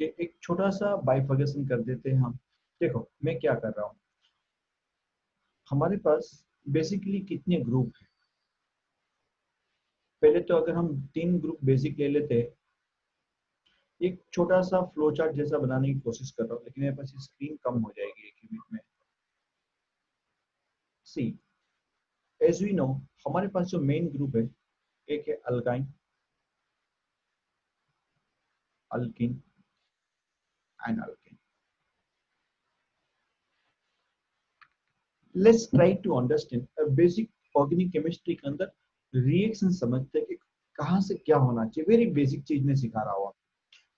कि एक छोटा सा बाइफर्केशन कर देते हैं हम। देखो मैं क्या कर रहा हूँ, हमारे पास बेसिकली कितने ग्रुप हैं। पहले तो अगर हम 3 ग्रुप बेसिक ले लेते, एक छोटा सा फ्लो चार्ट जैसा बनाने की कोशिश कर रहा हूँ, लेकिन मेरे पास स्क्रीन कम हो जाएगी एक ही मिनट में। सी, एज वी नो, हमारे पास जो मेन ग्रुप है, एक है alkyne, alkene and alkane. Let's try to understand basic organic chemistry के अंदर रिएक्शन समझते हैं कि कहाँ से क्या होना चाहिए। वेरी बेसिक चीज में सिखा रहा हूँ।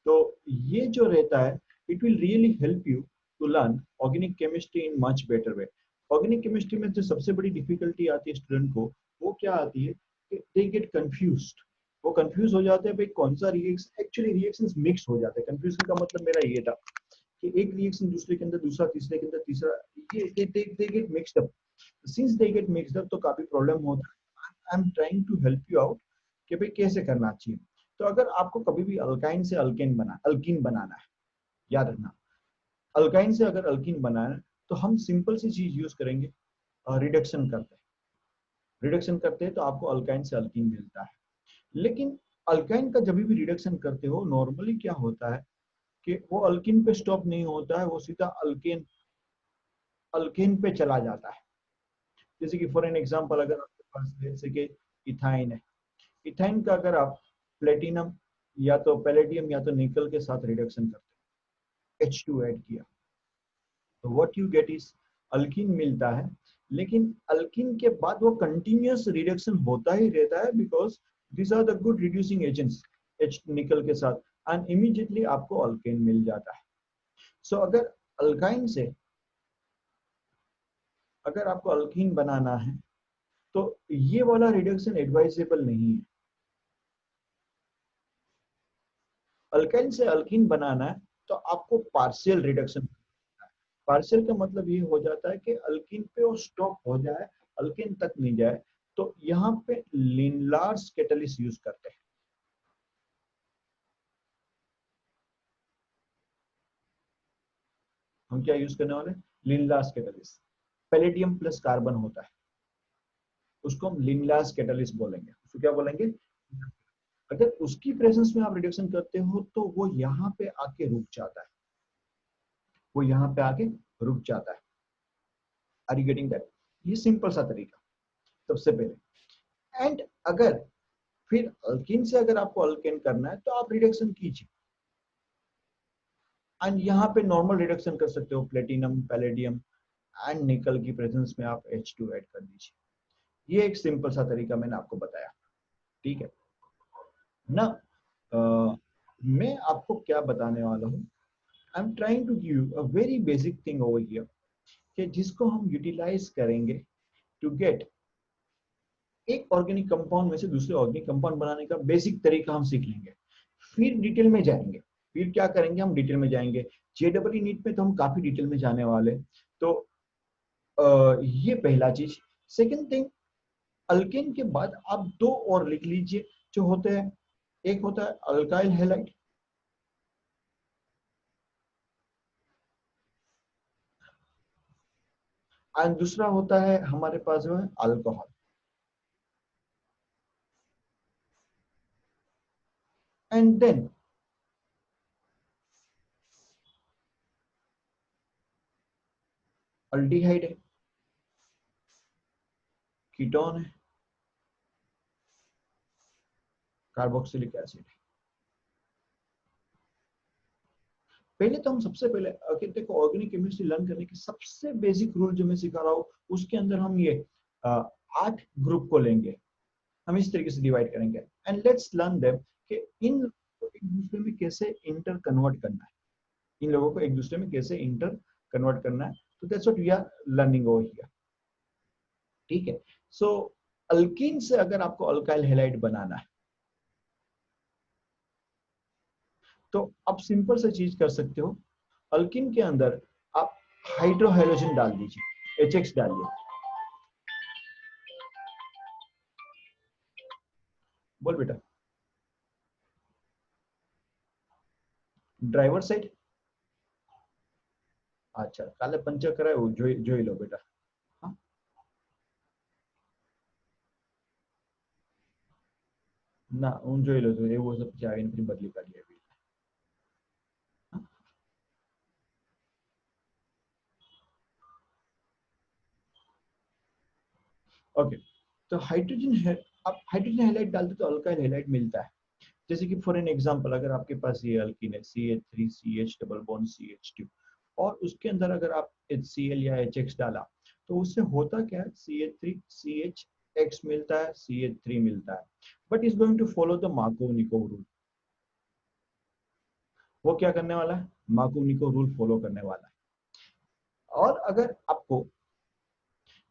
तो ये जो रहता है, it will really help you to learn organic chemistry in much better way. Organic chemistry में जो सबसे बड़ी डिफिकल्टी आती है स्टूडेंट को, वो क्या आती है कि दे गेट कंफ्यूज्ड। वो कंफ्यूज हो जाते हैं भाई कौन सा रिएक्शन, एक्चुअली रिएक्शंस मिक्स हो जाते हैं। कंफ्यूजन का मतलब मेरा ये था कि एक रिएक्शन दूसरे के अंदर, दूसरा तीसरे के अंदर, तीसरा, ये they get mixed up. Since they get mixed up तो काफी प्रॉब्लम होता है। I am trying to help you out कि भाई कैसे करना चाहिए। तो अगर आपको कभी भी अल्काइन से अल्कीन बनाना है, याद रखना, अल्काइन से अगर अल्कीन बनाना है तो हम सिंपल सी चीज यूज करेंगे, रिडक्शन करते हैं। रिडक्शन करते हैं तो आपको अल्काइन से अल्कीन मिलता है। लेकिन अल्काइन का जब भी रिडक्शन करते हो, नॉर्मली क्या होता है कि वो अल्कीन पे स्टॉप नहीं होता है, वो सीधा अल्केन अल्केन पे चला जाता है। जैसे कि फॉर एन एग्जांपल, अगर आपके पास जैसे कि इथाइन है, इथाइन का अगर आप प्लेटिनम या तो पैलेडियम या तो निकल के साथ रिडक्शन करते हैं, H2 ऐड किया, तो what you get is alkyne मिलता है। लेकिन अल्कीन के बाद वो कंटिन्यूअस रिडक्शन होता ही रहता है, because this are the good reducing agents H nickel के साथ, एंड इमीडिएटली आपको अल्केन मिल जाता है। सो अगर अल्काइन से अगर आपको अल्कीन बनाना है तो ये वाला रिडक्शन एडवाइजेबल नहीं है। अल्काइन से अल्कीन बनाना है तो आपको पार्शियल रिडक्शन। पार्शियल का मतलब ये हो जाता है कि अल्कीन पे वो स्टॉप हो जाए, अल्कीन तक नहीं जाए। तो यहाँ पे लिनलार्स कैटलिस्ट यूज करते हैं। हम क्या यूज करने वाले, लिनलार्स कैटलिस्ट। पैलेडियम प्लस कार्बन होता है, उसको हम लिनलार्स कैटलिस्ट बोलेंगे। उसको क्या बोलेंगे? अगर उसकी प्रेजेंस में आप रिडक्शन करते हो तो वो यहाँ पे आके रुक जाता है, वो यहाँ पे आके रुक जाता है। Are you getting that? ये सिंपल सा तरीका सबसे पहले। एंड अगर फिर अल्कीन से अगर आपको अल्केन करना है तो आप रिडक्शन कीजिए, एंड यहाँ पे नॉर्मल रिडक्शन कर सकते हो, प्लेटिनम, पैलेडियम एंड निकल की प्रेजेंस में आप H2 ऐड कर दीजिए। ये एक सिंपल सा तरीका मैंने आपको बताया, ठीक है ना? मैं आपको क्या बताने वाला हूँ, I am trying to give a very basic thing over here, कि जिसको हम यूटिलाइज करेंगे टू गेट एक ऑर्गेनिक कंपाउंड में से दूसरे ऑर्गेनिक कंपाउंड बनाने का बेसिक तरीका हम सीख लेंगे। फिर डिटेल में जाएंगे। फिर क्या करेंगे, हम डिटेल में जाएंगे। JEE नीट में तो हम काफी डिटेल में जाने वाले। तो ये पहला चीज। सेकंड थिंग, अल्केन के बाद आप दो और लिख लीजिए जो होते हैं। एक होता है अल्काइल हैलाइड, एंड दूसरा होता है हमारे पास जो है अल्कोहल। एंड देन अल्डिहाइड है, कीटोन है, कार्बोक्सिलिक एसिड है। पहले तो हम सबसे पहले देखो, ऑर्गेनिक केमिस्ट्री लर्न करने के सबसे बेसिक रूल जो मैं सिखा रहा हूँ, उसके अंदर हम ये 8 ग्रुप को लेंगे। हम इस तरीके से डिवाइड करेंगे, एंड लेट्स लर्न देम कि इन लोगों को एक दूसरे में कैसे इंटर कन्वर्ट करना है। इन लोगों को एक दूसरे में कैसे इंटर कन्वर्ट करना है। तो that's what we are learning over here, ठीक है? सो अल्कीन से अगर आपको अल्काइल हैलाइड बनाना है तो आप सिंपल सा चीज कर सकते हो। अल्कीन के अंदर आप हाइड्रोहाइड्रोजन डाल दीजिए, HX डालिए। बोल बेटा। ड्राइवर साइड, अच्छा काले पंचर कराए वो જોઈ લો બેટા. હા ના હું જોઈ લઉં છું એવું હશે પછી આવીને પછી બદલી કાઢીએ એવી. ओके, तो हाइड्रोजन, आप हाइड्रोजन हैलाइड डालते तो अल्काइल हैलाइड मिलता है. जैसे कि फॉर एन एग्जांपल अगर आपके पास ये अल्कीन है CH3 CH double bond CH2 और उसके अंदर अगर आप HCl या HX डाला तो उससे होता क्या है, CH3 CHX मिलता है, CH3 मिलता है, but is going to follow the Markovnikov rule. वो क्या करने वाला है, मार्कोव-निकोव रूल फॉलो करने वाला है. और अगर आपको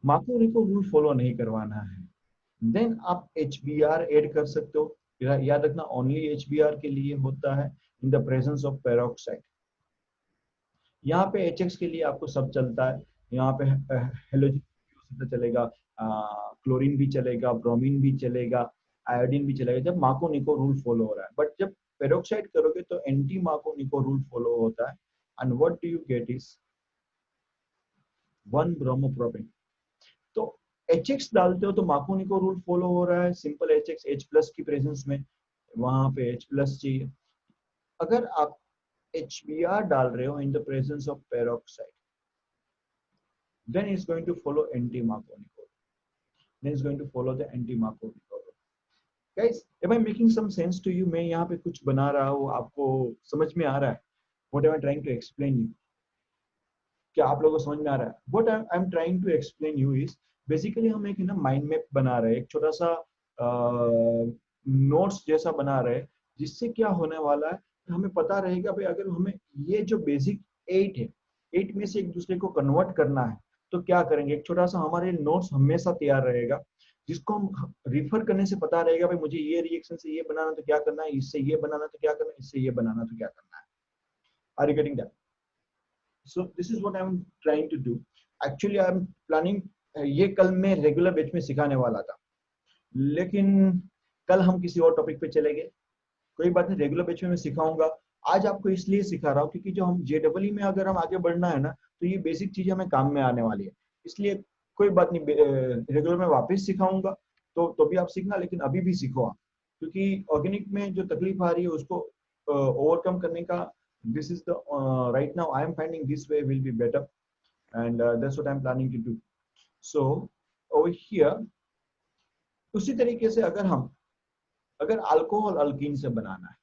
मार्कोव-निकोव रूल फॉलो नहीं करवाना है देन आप HBr ऐड कर सकते हो. याद रखना ओनली HBr के लिए होता है in the presence of peroxide. यहाँ पे HX के लिए आपको सब चलता है. यहाँ पे हेलोजन चलेगा, क्लोरीन भी चलेगा, ब्रोमीन भी चलेगा, आयोडीन भी चलेगा जब मार्कोव-निकोव रूल फॉलो हो रहा है. बट जब पेरोक्साइड करोगे तो एंटी मार्कोव-निकोव रूल फॉलो होता है. And what do you get is 1 bromopropane. तो HX डालते हो तो मार्कोव-निकोव रूल फॉलो हो रहा है, सिंपल HX H प्लस की प्रेजेंस में वहां पे H प्लस चाहिए. अगर आप HBr डाल रहे हो in the presence of peroxide then it's going to follow anti-Markovnikov. Then it's going to follow the anti-Markovnikov. Guys, am I making some sense to you? मैं यहाँ पे कुछ बना रहा हूँ, आपको समझ में आ रहा है? What am I trying to explain you? क्या आप लोगों को समझ में आ रहा है? What I'm trying to explain you is basically हम एक ना माइंड मैप बना रहे हैं, एक छोटा सा नोट्स जैसा बना रहे हैं, जिससे क्या होने वाला है हमें पता रहेगा भाई अगर हमें ये जो बेसिक 8 है 8 में से एक दूसरे को कन्वर्ट करना है तो क्या करेंगे. एक छोटा सा हमारे नोट्स हमेशा तैयार रहेगा जिसको हम रिफर करने से पता रहेगा भाई मुझे ये रिएक्शन से ये बनाना तो क्या करना है, इससे ये बनाना तो क्या करना है, इससे ये बनाना तो क्या करना है. Are you getting that? So this is what I'm trying to do. Actually I'm planning, ये कल मैं रेगुलर बैच में सिखाने वाला था लेकिन कल हम किसी और टॉपिक पे चले गए. कोई बात नहीं, रेगुलर बैच में मैं सिखाऊंगा. आज आपको इसलिए सिखा रहा हूँ क्योंकि जो हम JEE में अगर हम आगे बढ़ना है ना तो ये बेसिक चीजें हमें काम में आने वाली है. इसलिए कोई बात नहीं, रेगुलर में वापस सिखाऊंगा तो भी आप सीखना, लेकिन अभी भी सीखो आप, क्योंकि ऑर्गेनिक में जो तकलीफ आ रही है उसको ओवरकम करने का this is the right now I am finding this way will be better and that's what I am planning to do. So over here उसी तरीके से अगर अल्कोहल अल्कीन से बनाना है,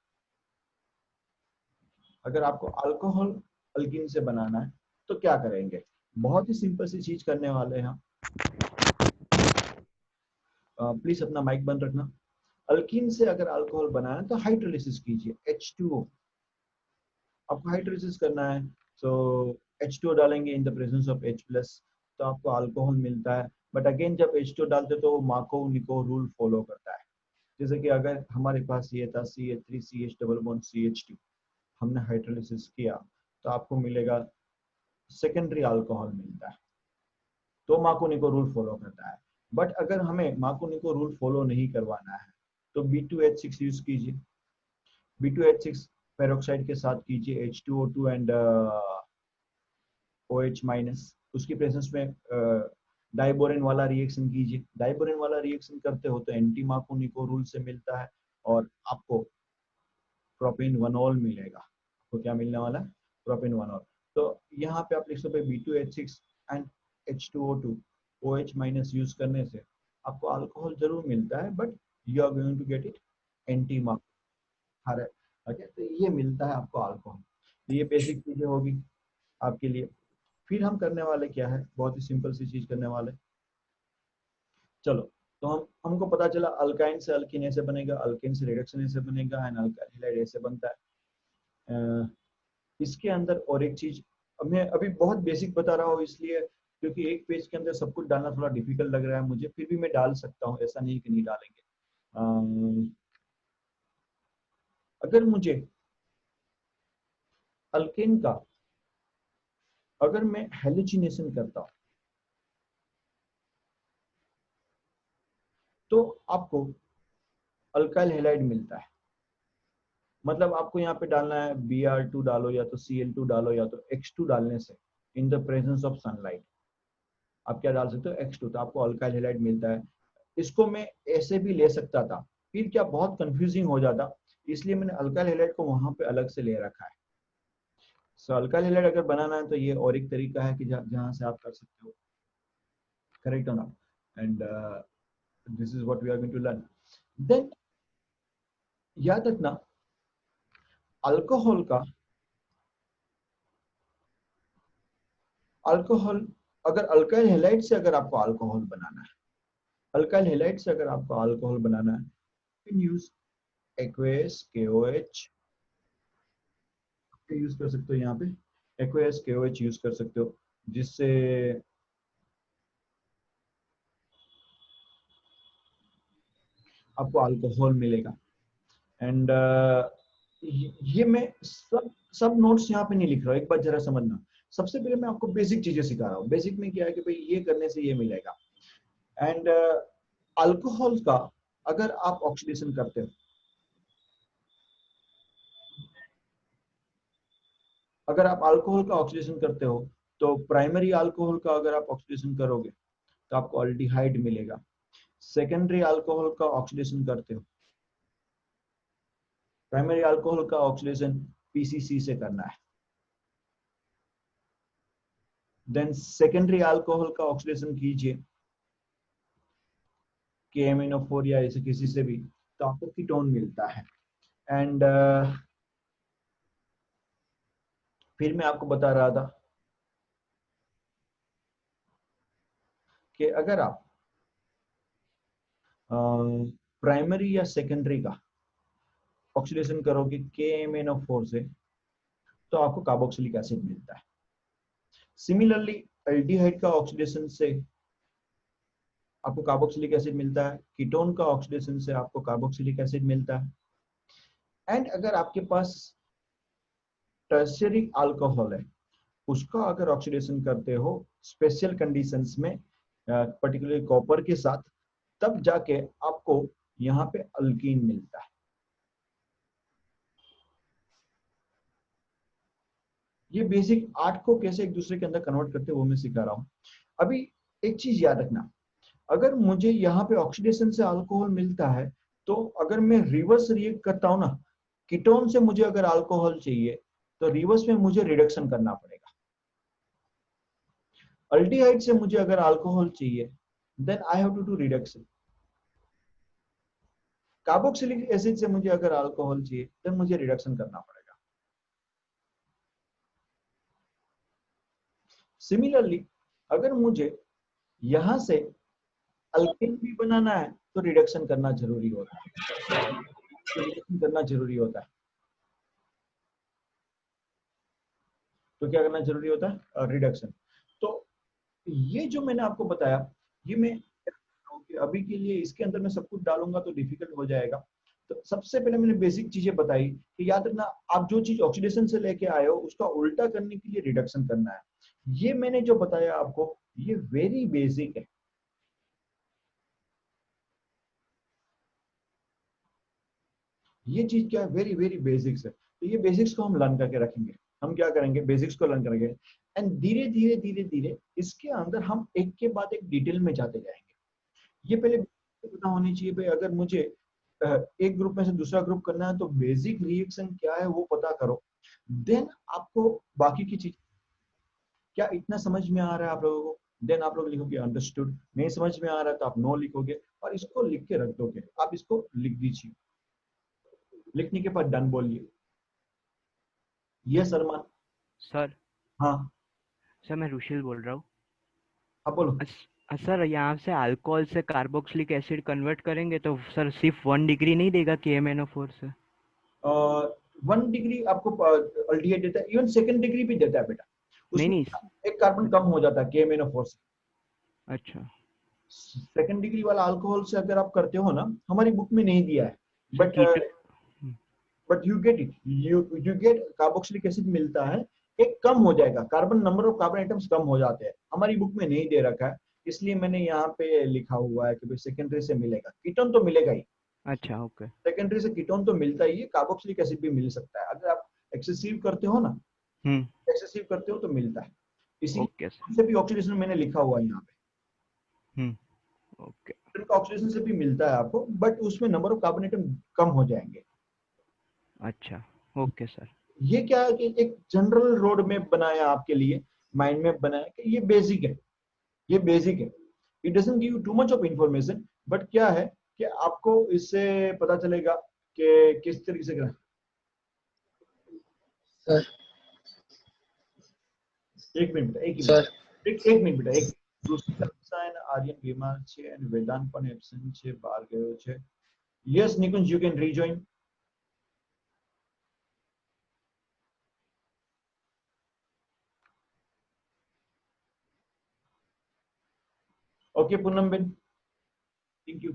अगर आपको अल्कोहल अल्कीन से बनाना है तो क्या करेंगे. बहुत ही सिंपल सी चीज करने वाले हैं. प्लीज अपना माइक बंद रखना. अल्कीन से अगर अल्कोहल बनाना है तो हाइड्रोलिसिस कीजिए. H2O आपको हाइड्रोलिसिस करना है तो H2O डालेंगे in the presence of H plus तो आपको अल्कोहल मिलता है. बट अगेन जब H2O डालते तो मार्कोव-निकोव रूल फॉलो करता है. जैसे कि अगर हमारे पास ये था CH3 CH double bond CH2, हमने हाइड्रोलिसिस किया तो आपको मिलेगा सेकेंडरी अल्कोहल मिलता है, तो मार्कोव-निकोव रूल फॉलो करता है. बट अगर हमें मार्कोव-निकोव रूल फॉलो नहीं करवाना है तो B2H6 यूज कीजिए. B2H6 पेरोक्साइड के साथ कीजिए H2O2 एंड OH माइनस. उसकी प्रेजेंस में डाइबोरेन वाला रिएक्शन कीजिए. डाइबोरेन वाला रिएक्शन करते हो तो एंटी मार्कोव-निकोव रूल से मिलता है और आपको प्रोपेन वनॉल मिलेगा. आपको क्या मिलने वाला है, प्रोपेन वनॉल. तो यहाँ पे आप लिख सकते B2H6 and H2O2 OH minus use करने से आपको अल्कोहल जरूर मिलता है but you are going to get it anti Markov. Okay, तो ये मिलता है आपको अल्कोहल. ये बेसिक चीजें होगी आपके लिए. फिर हम करने वाले क्या है, बहुत ही सिंपल सी चीज करने वाले. चलो, तो हमको पता चला अल्काइन से अल्कीन ऐसे बनेगा, अल्कीन से रिडक्शन ऐसे बनेगा एंड अल्काइल हैलाइड ऐसे बनता है. इसके अंदर और एक चीज मैं अभी बहुत बेसिक बता रहा हूँ इसलिए क्योंकि एक पेज के अंदर सब कुछ डालना थोड़ा डिफिकल्ट लग रहा है मुझे, फिर भी मैं डाल सकता हूँ, ऐसा नहीं कि नहीं डालेंगे. अगर मुझे अल्केन का अगर मैं हेलोजिनेशन करता हूँ तो आपको अल्काइल हैलाइड मिलता है. मतलब आपको यहाँ पे डालना है Br2 डालो या तो Cl2 डालो या तो X2 डालने से in the presence of sunlight आप क्या डाल सकते हो X2, तो आपको अल्काइल हैलाइड मिलता है। इसको मैं ऐसे भी ले सकता था, फिर क्या बहुत कंफ्यूजिंग हो जाता, इसलिए मैंने अल्काइल हैलाइड को वहां पे अलग से ले रखा है। सो अल्काइल हैलाइड अगर बनाना है तो ये और एक तरीका है कि जहां से आप कर सकते हो, correct or not, and this is what we are going to learn. Then याद रखना अल्कोहल का, अल्कोहल अगर अल्काइल हैलाइड से अगर आपको अल्कोहल बनाना है, अल्काइल हैलाइड से अगर आपको अल्कोहल बनाना है, can use aqueous KOH use कर सकते हो। यहाँ पे एक्वेस KOH यूज कर सकते हो, जिससे आपको अल्कोहल मिलेगा। एंड ये मैं सब नोट्स यहाँ पे नहीं लिख रहा हूँ, एक बार जरा समझना। सबसे पहले मैं आपको बेसिक चीजें सिखा रहा हूँ। बेसिक में क्या है कि भाई ये करने से ये मिलेगा। एंड अल्कोहल का अगर आप ऑक्सीडेशन करते हो, अगर आप अल्कोहल का ऑक्सीडेशन करते हो, तो प्राइमरी अल्कोहल का अगर आप ऑक्सीडेशन करोगे तो आपको अल्डिहाइड मिलेगा। सेकेंडरी अल्कोहल का ऑक्सीडेशन करते हो, प्राइमरी अल्कोहल का ऑक्सीडेशन PCC से करना है। देन सेकेंडरी अल्कोहल का ऑक्सीडेशन कीजिए KMnO4 या ऐसे किसी से भी, तो आपको कीटोन मिलता है। एंड फिर मैं आपको बता रहा था कि अगर आप प्राइमरी या सेकेंडरी का ऑक्सीडेशन करोगे KMnO4 से, तो आपको कार्बोक्सिलिक एसिड मिलता है। सिमिलरली एल्डिहाइड का ऑक्सीडेशन से आपको कार्बोक्सिलिक एसिड मिलता है, कीटोन का ऑक्सीडेशन से आपको कार्बोक्सिलिक एसिड मिलता है। एंड अगर आपके पास टर्शियरी अल्कोहल है, उसका अगर ऑक्सीडेशन करते हो स्पेशल कंडीशंस में, पर्टिकुलरली कॉपर के साथ, तब जाके आपको यहाँ पे अल्कीन मिलता है। ये बेसिक आर्ट को कैसे एक दूसरे के अंदर कन्वर्ट करते हैं वो मैं सिखा रहा हूँ। अभी एक चीज याद रखना, अगर मुझे यहाँ पे ऑक्सीडेशन से अल्कोहल मिलता है, तो अगर मैं रिवर्स रिएक्ट करता हूँ ना, कीटोन से मुझे अगर अल्कोहल चाहिए तो रिवर्स में मुझे रिडक्शन करना पड़ेगा। अल्डिहाइड से मुझे अगर अल्कोहल चाहिए, then I have to do reduction. Carboxylic acid से मुझे अगर अल्कोहल चाहिए, देन मुझे रिडक्शन करना पड़ेगा। सिमिलरली अगर मुझे यहां से अल्केन भी बनाना है तो रिडक्शन करना जरूरी होता है, तो रिडक्शन करना जरूरी होता है। तो क्या करना जरूरी होता है? रिडक्शन। तो ये जो मैंने आपको बताया, ये मैं अभी के लिए इसके अंदर मैं सब कुछ डालूंगा तो डिफिकल्ट हो जाएगा। तो सबसे पहले मैंने बेसिक चीजें बताई कि याद रखना, आप जो चीज ऑक्सीडेशन से लेके आए हो उसका उल्टा करने के लिए रिडक्शन करना है। ये मैंने जो बताया आपको, ये वेरी बेसिक है। ये चीज क्या है, वेरी वेरी बेसिक्स है। तो ये बेसिक्स को हम लर्न करके रखेंगे। हम क्या करेंगे, बेसिक्स को लर्न करेंगे, एंड धीरे धीरे धीरे धीरे इसके अंदर हम एक के बाद एक डिटेल में जाते जाएंगे। ये पहले पता होनी चाहिए भाई, अगर मुझे एक ग्रुप में से दूसरा ग्रुप करना है तो बेसिक रिएक्शन क्या है वो पता करो, देन आपको बाकी की चीज। क्या इतना समझ में आ रहा है आप लोगों को? देन आप लोग लिखोगे अंडरस्टूड। नहीं समझ में आ रहा है तो आप नो लिखोगे और इसको लिख के रख दोगे। आप इसको लिख दीजिए, लिखने के बाद डन बोलिए। ये सलमान। सर। हाँ। सर मैं रुशिल बोल रहा हूँ। अब बोलो। सर यहाँ से अल्कोहल से कार्बोक्सिलिक एसिड कन्वर्ट करेंगे तो सर सिर्फ 1 डिग्री नहीं देगा KMnO4 से? 1 डिग्री आपको अल्टीएट देता है, इवन सेकंड डिग्री भी देता है बेटा। नहीं उसमें नहीं। एक कार्बन कम हो जाता है KMnO4 से। अच्छा। सेकंड डिग्री वाला अल्कोहल से अगर आप करते हो ना, हमारी बुक में नहीं दिया है, sir but keto you get it, you get carboxylic acid मिलता है। एक कम हो जाएगा, carbon number of carbon items कम हो जाते हैं। हमारी बुक में नहीं दे रखा है, इसलिए मैंने यहाँ पे लिखा हुआ है कि भाई सेकेंडरी से मिलेगा, कीटोन तो मिलेगा ही। अच्छा, ओके। सेकेंडरी से कीटोन तो मिलता ही है, कार्बोक्सिलिक एसिड भी मिल सकता है अगर आप एक्सेसिव करते हो ना, हम्म। एक्सेसिव करते हो तो मिलता है। Okay sir. इसीलिए से भी ऑक्सीडेशन मैंने लिखा हुआ है यहाँ पे, हम्म। ओके। का ऑक्सीडेशन से भी मिलता है आपको, बट उसमें नंबर ऑफ कार्बन एटम कम हो जाएंगे। अच्छा, ओके सर। ये क्या है कि एक जनरल रोड मैप बनाया आपके लिए, माइंड मैप बनाया कि ये बेसिक है, ये बेसिक है। It doesn't give to much of information, but क्या है कि आपको इससे पता चलेगा कि किस तरीके से करना। सर एक मिनट बेटा, एक ही सर मिनट, एक मिनट बेटा, एक रुचिका રસાયણ આર્યન બીમાર છે અને વેદાંત પણ એબ્સેન્ટ છે, બહાર ગયો છે. Yes Nikunj, you can rejoin. Okay Poonam Ben, thank you.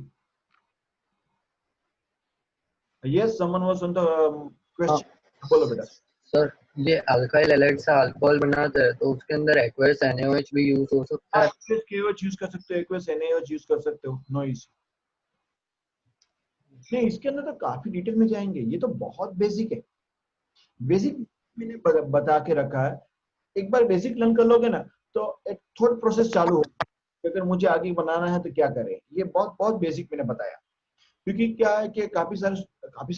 Yes, someone was on the हाँ question. बोलो बेटा. सर, ये अल्काइल हैलाइड से अल्कोहल बनाते हैं तो उसके अंदर एक्वस NaOH भी यूज हो सकता है? आप KOH यूज कर सकते हो, एक्वस NaOH यूज कर सकते हो, नो इश्यू। नहीं, इसके अंदर तो काफी डिटेल में जाएंगे, ये तो बहुत बेसिक है। बेसिक मैंने बता के रखा है, एक बार बेसिक लर्न कर लोगे ना तो एक थोड़ा प्रोसेस चालू हो, अगर मुझे आगे बनाना है तो क्या करें, ये बहुत बहुत बेसिक मैंने बताया। क्योंकि क्या है कि काफी सारे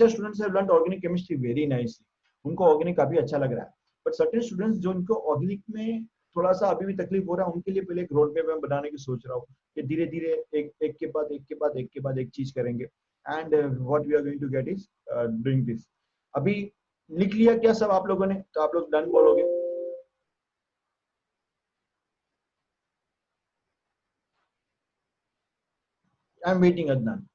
students have learned organic chemistry very nicely, उनको ऑर्गेनिक काफी अच्छा लग रहा है, बट सर्टेन स्टूडेंट्स जो इनको ऑर्गेनिक में थोड़ा सा अभी भी तकलीफ हो रहा है, उनके लिए पहले एक रोड मैप मैं बनाने की सोच रहा हूँ कि धीरे धीरे एक एक के बाद एक के बाद एक के बाद एक चीज करेंगे, and what we are going to get is doing this. अभी लिख लिया क्या सब आप लोगों ने, तो आप लोग डन बोलोगे। I am waiting Adnan.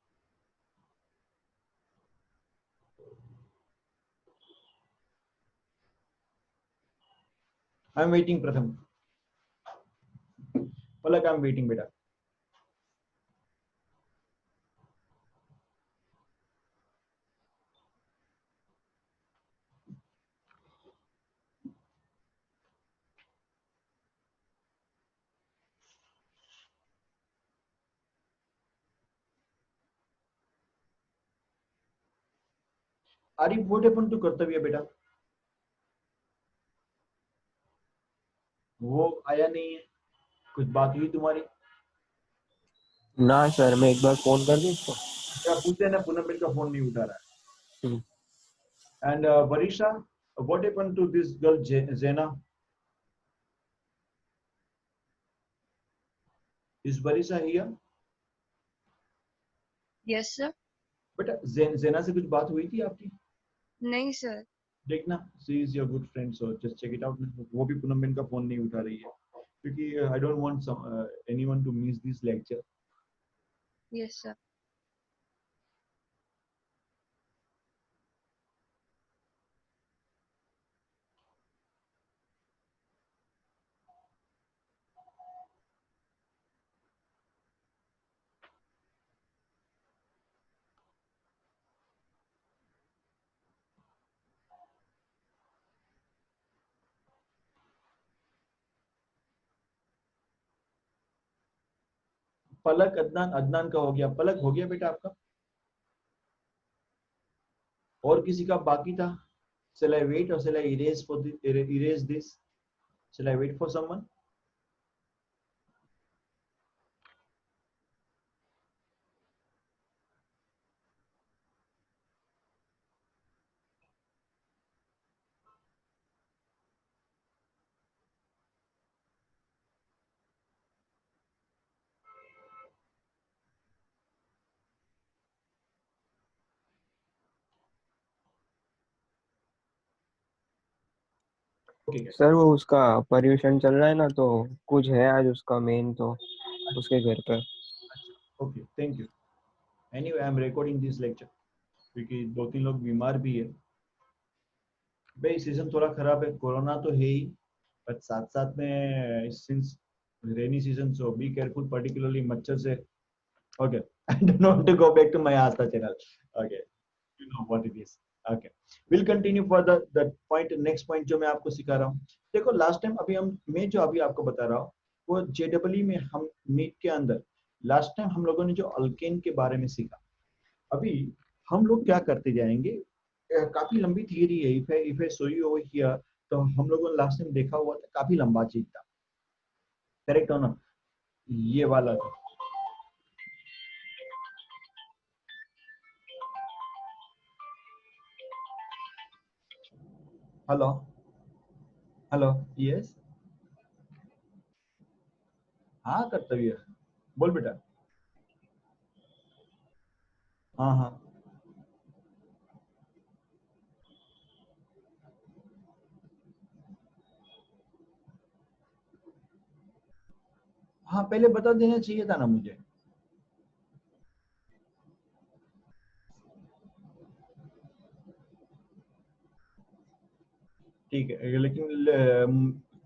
I am waiting प्रथम, पलक आई एम वेटिंग बेटा। आरिफ व्हाट हैपेंड टू कर्तव्य बेटा, वो आया नहीं है, कुछ बात हुई तुम्हारी? ना सर, मैं एक बार फोन कर दूं उसको। क्या पूछते हैं ना, पूनम बेन का फोन नहीं उठा रहा हम्म। है। And Varisha, what happened to this girl Jena, is Varisha here? Yes sir. बेटा जेना से कुछ बात हुई थी आपकी? नहीं सर। देखना, she is your good friend, so just check it out. वो भी पूनम बेन का फोन नहीं उठा रही है, क्योंकि I don't want anyone to miss this lecture. Yes sir. Palak, Adnan, Adnan का हो गया, पलक हो गया बेटा आपका? और किसी का बाकी था? Shall I wait or shall I erase this? Shall I wait for someone? Okay guys. Sir वो उसका पर्यूषण चल रहा है ना, तो कुछ है आज उसका मेन, तो उसके घर पर। Okay, thank you. Anyway, I'm recording this lecture क्योंकि 2-3 लोग बीमार भी है। भाई सीजन थोड़ा खराब है, कोरोना तो है ही, पर साथ साथ में since rainy season, so be careful, particularly मच्छर से। Okay, I don't want to go back to my Aastha channel. Okay, you know what it is. Okay, will continue for the point, next point जो मैं आपको सिखा रहा हूँ। देखो last time अभी मैं जो अभी आपको बता रहा हूँ वो JEE में हम नीट के अंदर लास्ट टाइम हम लोगों ने जो अल्केन के बारे में सीखा, अभी हम लोग क्या करते जाएंगे, काफी लंबी थियरी है। If I show you over here, तो हम लोगों ने लास्ट टाइम देखा हुआ था, काफी लंबा चीज था, करेक्ट हो ना? ये वाला था। हेलो, हेलो, यस, हाँ कर्तव्य, बोल बेटा। हाँ हाँ हाँ, पहले बता देना चाहिए था ना मुझे। ठीक है, लेकिन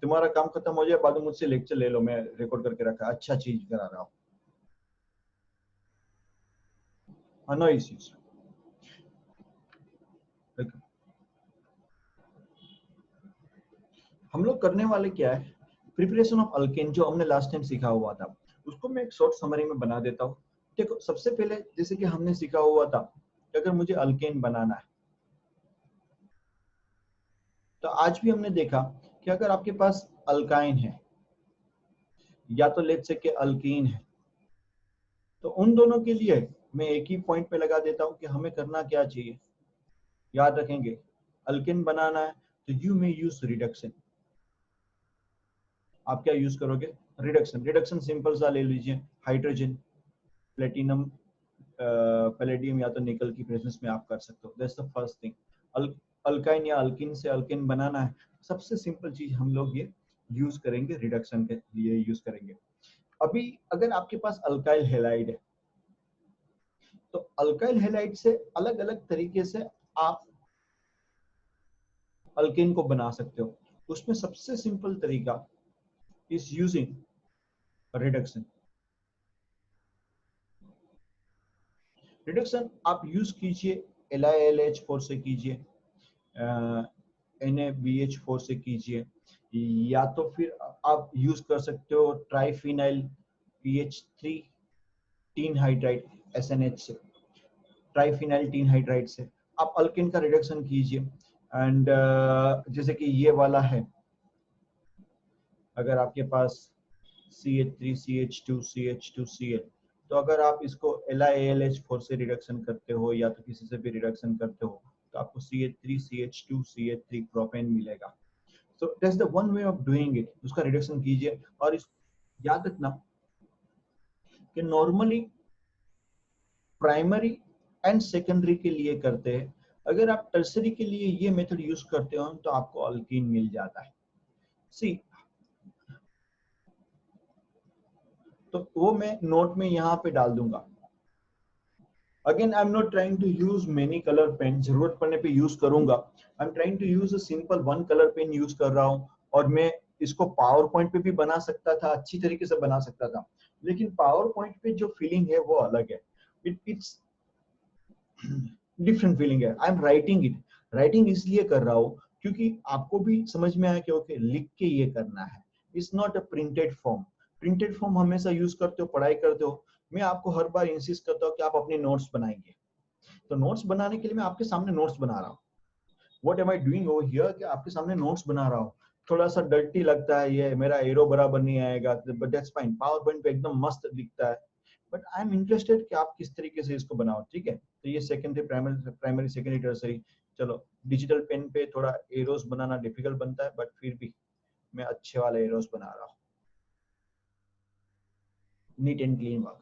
तुम्हारा काम खत्म हो जाए, बाद में मुझसे लेक्चर ले लो, मैं रिकॉर्ड करके रखा, अच्छा चीज करा रहा हूँ। हाँ, नो इश्यूज। हम लोग करने वाले क्या है, प्रिपरेशन ऑफ अल्केन जो हमने लास्ट टाइम सीखा हुआ था, उसको मैं एक शॉर्ट समरी में बना देता हूँ। देखो, सबसे पहले जैसे कि हमने सीखा हुआ था कि अगर मुझे अल्केन बनाना है, तो आज भी हमने देखा कि अगर आपके पास अल्काइन है या तो लेट्स से कि अल्कीन है, तो उन दोनों के लिए मैं एक ही पॉइंट पे लगा देता हूँ कि हमें करना क्या चाहिए। याद रखेंगे, अल्केन बनाना है तो यू मे यूज रिडक्शन। आप क्या यूज करोगे? रिडक्शन। रिडक्शन सिंपल सा ले लीजिए, हाइड्रोजन, प्लेटिनम, पैलेडियम या तो निकल की प्रेजेंस में आप कर सकते हो। That's the first thing. Alkyne या अल्किन से अल्केन बनाना है, सबसे सिंपल चीज हम लोग ये यूज करेंगे, रिडक्शन के लिए यूज करेंगे। अभी अगर आपके पास अल्काइल हैलाइड है, तो अल्काइल हैलाइड से अलग अलग तरीके से आप अल्केन को बना सकते हो। उसमें सबसे सिंपल तरीका इज यूजिंग रिडक्शन। रिडक्शन आप यूज कीजिए, LiLH4 से कीजिए, NaBH4 से कीजिए, या तो फिर आप यूज कर सकते हो triphenyl PH3 tin hydride SNH से, ट्राइफिनाइल टीन हाइड्राइड से आप अल्केन का रिडक्शन कीजिए। एंड जैसे कि ये वाला है, अगर आपके पास CH3 CH2 CH2 Cl, तो अगर आप इसको LiAlH4 से रिडक्शन करते हो या तो किसी से भी रिडक्शन करते हो, तो आपको CH3 CH2 CH3 प्रोपेन मिलेगा। So that's the one way of doing it. उसका रिडक्शन कीजिए, और इस याद रखना कि नॉर्मली प्राइमरी एंड सेकेंडरी के लिए करते हैं, अगर आप टर्सरी के लिए ये मेथड यूज करते हो तो आपको अल्कीन मिल जाता है। सी, तो वो मैं नोट में यहाँ पे डाल दूंगा। Again I am not trying to use many colour pen, जरूरत पड़ने पे यूज करूंगा। I am trying to use a simple one colour pen use कर रहा हूँ, और मैं इसको पावर पॉइंट पे भी बना सकता था, अच्छी तरीके से बना सकता था, लेकिन पावर पॉइंट पे जो फीलिंग है वो अलग है। इट्स डिफरेंट फीलिंग है। I am writing it, writing इसलिए कर रहा हूँ क्योंकि आपको भी समझ में आया कि ओके लिख के ये करना है। It's not a printed form. Printed form हमेशा यूज करते हो, पढ़ाई करते हो, मैं आपको हर बार इंसिस्ट करता हूँ कि आप अपने नोट्स बनाएंगे। तो नोट्स बनाने के लिए मैं आपके सामने नोट्स बना रहा हूँ। What am I doing over here, कि आपके सामने नोट्स बना रहा हूँ। थोड़ा सा डर्टी लगता है, ये मेरा एरो बराबर नहीं आएगा, but that's fine, power point पे एकदम मस्त दिखता है। बट आई एम इंटरेस्टेड कि आप किस तरीके से इसको बनाओ, ठीक है? तो ये सेकेंडरी, प्राइमरी सेकेंडरी टर्सरी। चलो, डिजिटल पेन पे थोड़ा एरोस बनाना डिफिकल्ट बनता है, बट फिर भी मैं अच्छे वाले एरोस बना रहा हूँ, नीट एंड क्लीन वर्क।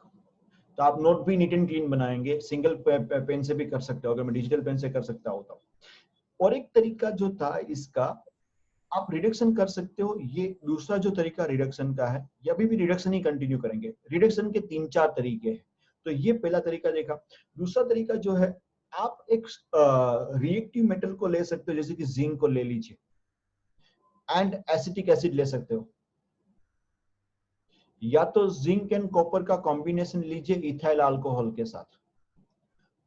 तो आप नोट भी नीट एंड क्लीन बनाएंगे, सिंगल पेन से भी कर सकते हो, अगर मैं डिजिटल पेन से कर सकता होता। और एक तरीका जो था इसका, आप रिडक्शन कर सकते हो। ये दूसरा जो तरीका रिडक्शन का है, ये अभी भी रिडक्शन ही कंटिन्यू करेंगे। रिडक्शन के 3-4 तरीके हैं, तो ये पहला तरीका देखा। दूसरा तरीका जो है, आप एक रिएक्टिव मेटल को ले सकते हो, जैसे कि जिंक को ले लीजिए, एंड एसिटिक एसिड ले सकते हो, या तो जिंक एंड कॉपर का कॉम्बिनेशन लीजिए इथाइल अल्कोहल के साथ,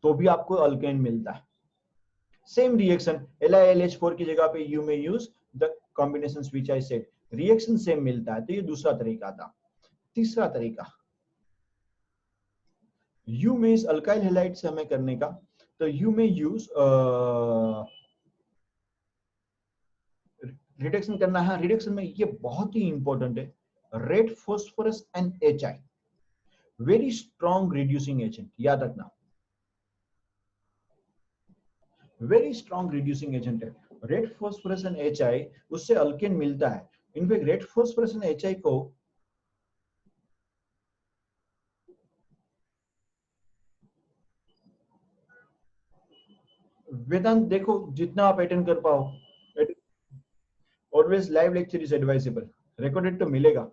तो भी आपको अल्केन मिलता है। सेम रिएक्शन, LiLH4 की जगह पे you may use the combinations which I said, reaction same मिलता है। तो ये दूसरा तरीका था। तीसरा तरीका, यू में इस अल्काइल हैलाइड से हमें करने का, तो यू में यूज रिडक्शन करना है। रिडक्शन में ये बहुत ही इंपॉर्टेंट है, red phosphorus and HI, very strong reducing agent, याद रखना, वेरी स्ट्रॉन्ग रिड्यूसिंग एजेंट है। रेड फॉस्फोरस एंड HI, उससे अल्केन मिलता है। In fact red phosphorus and HI को वेदांत देखो जितना आप अटेंड कर पाओ, always live lecture is advisable, recorded तो मिलेगा,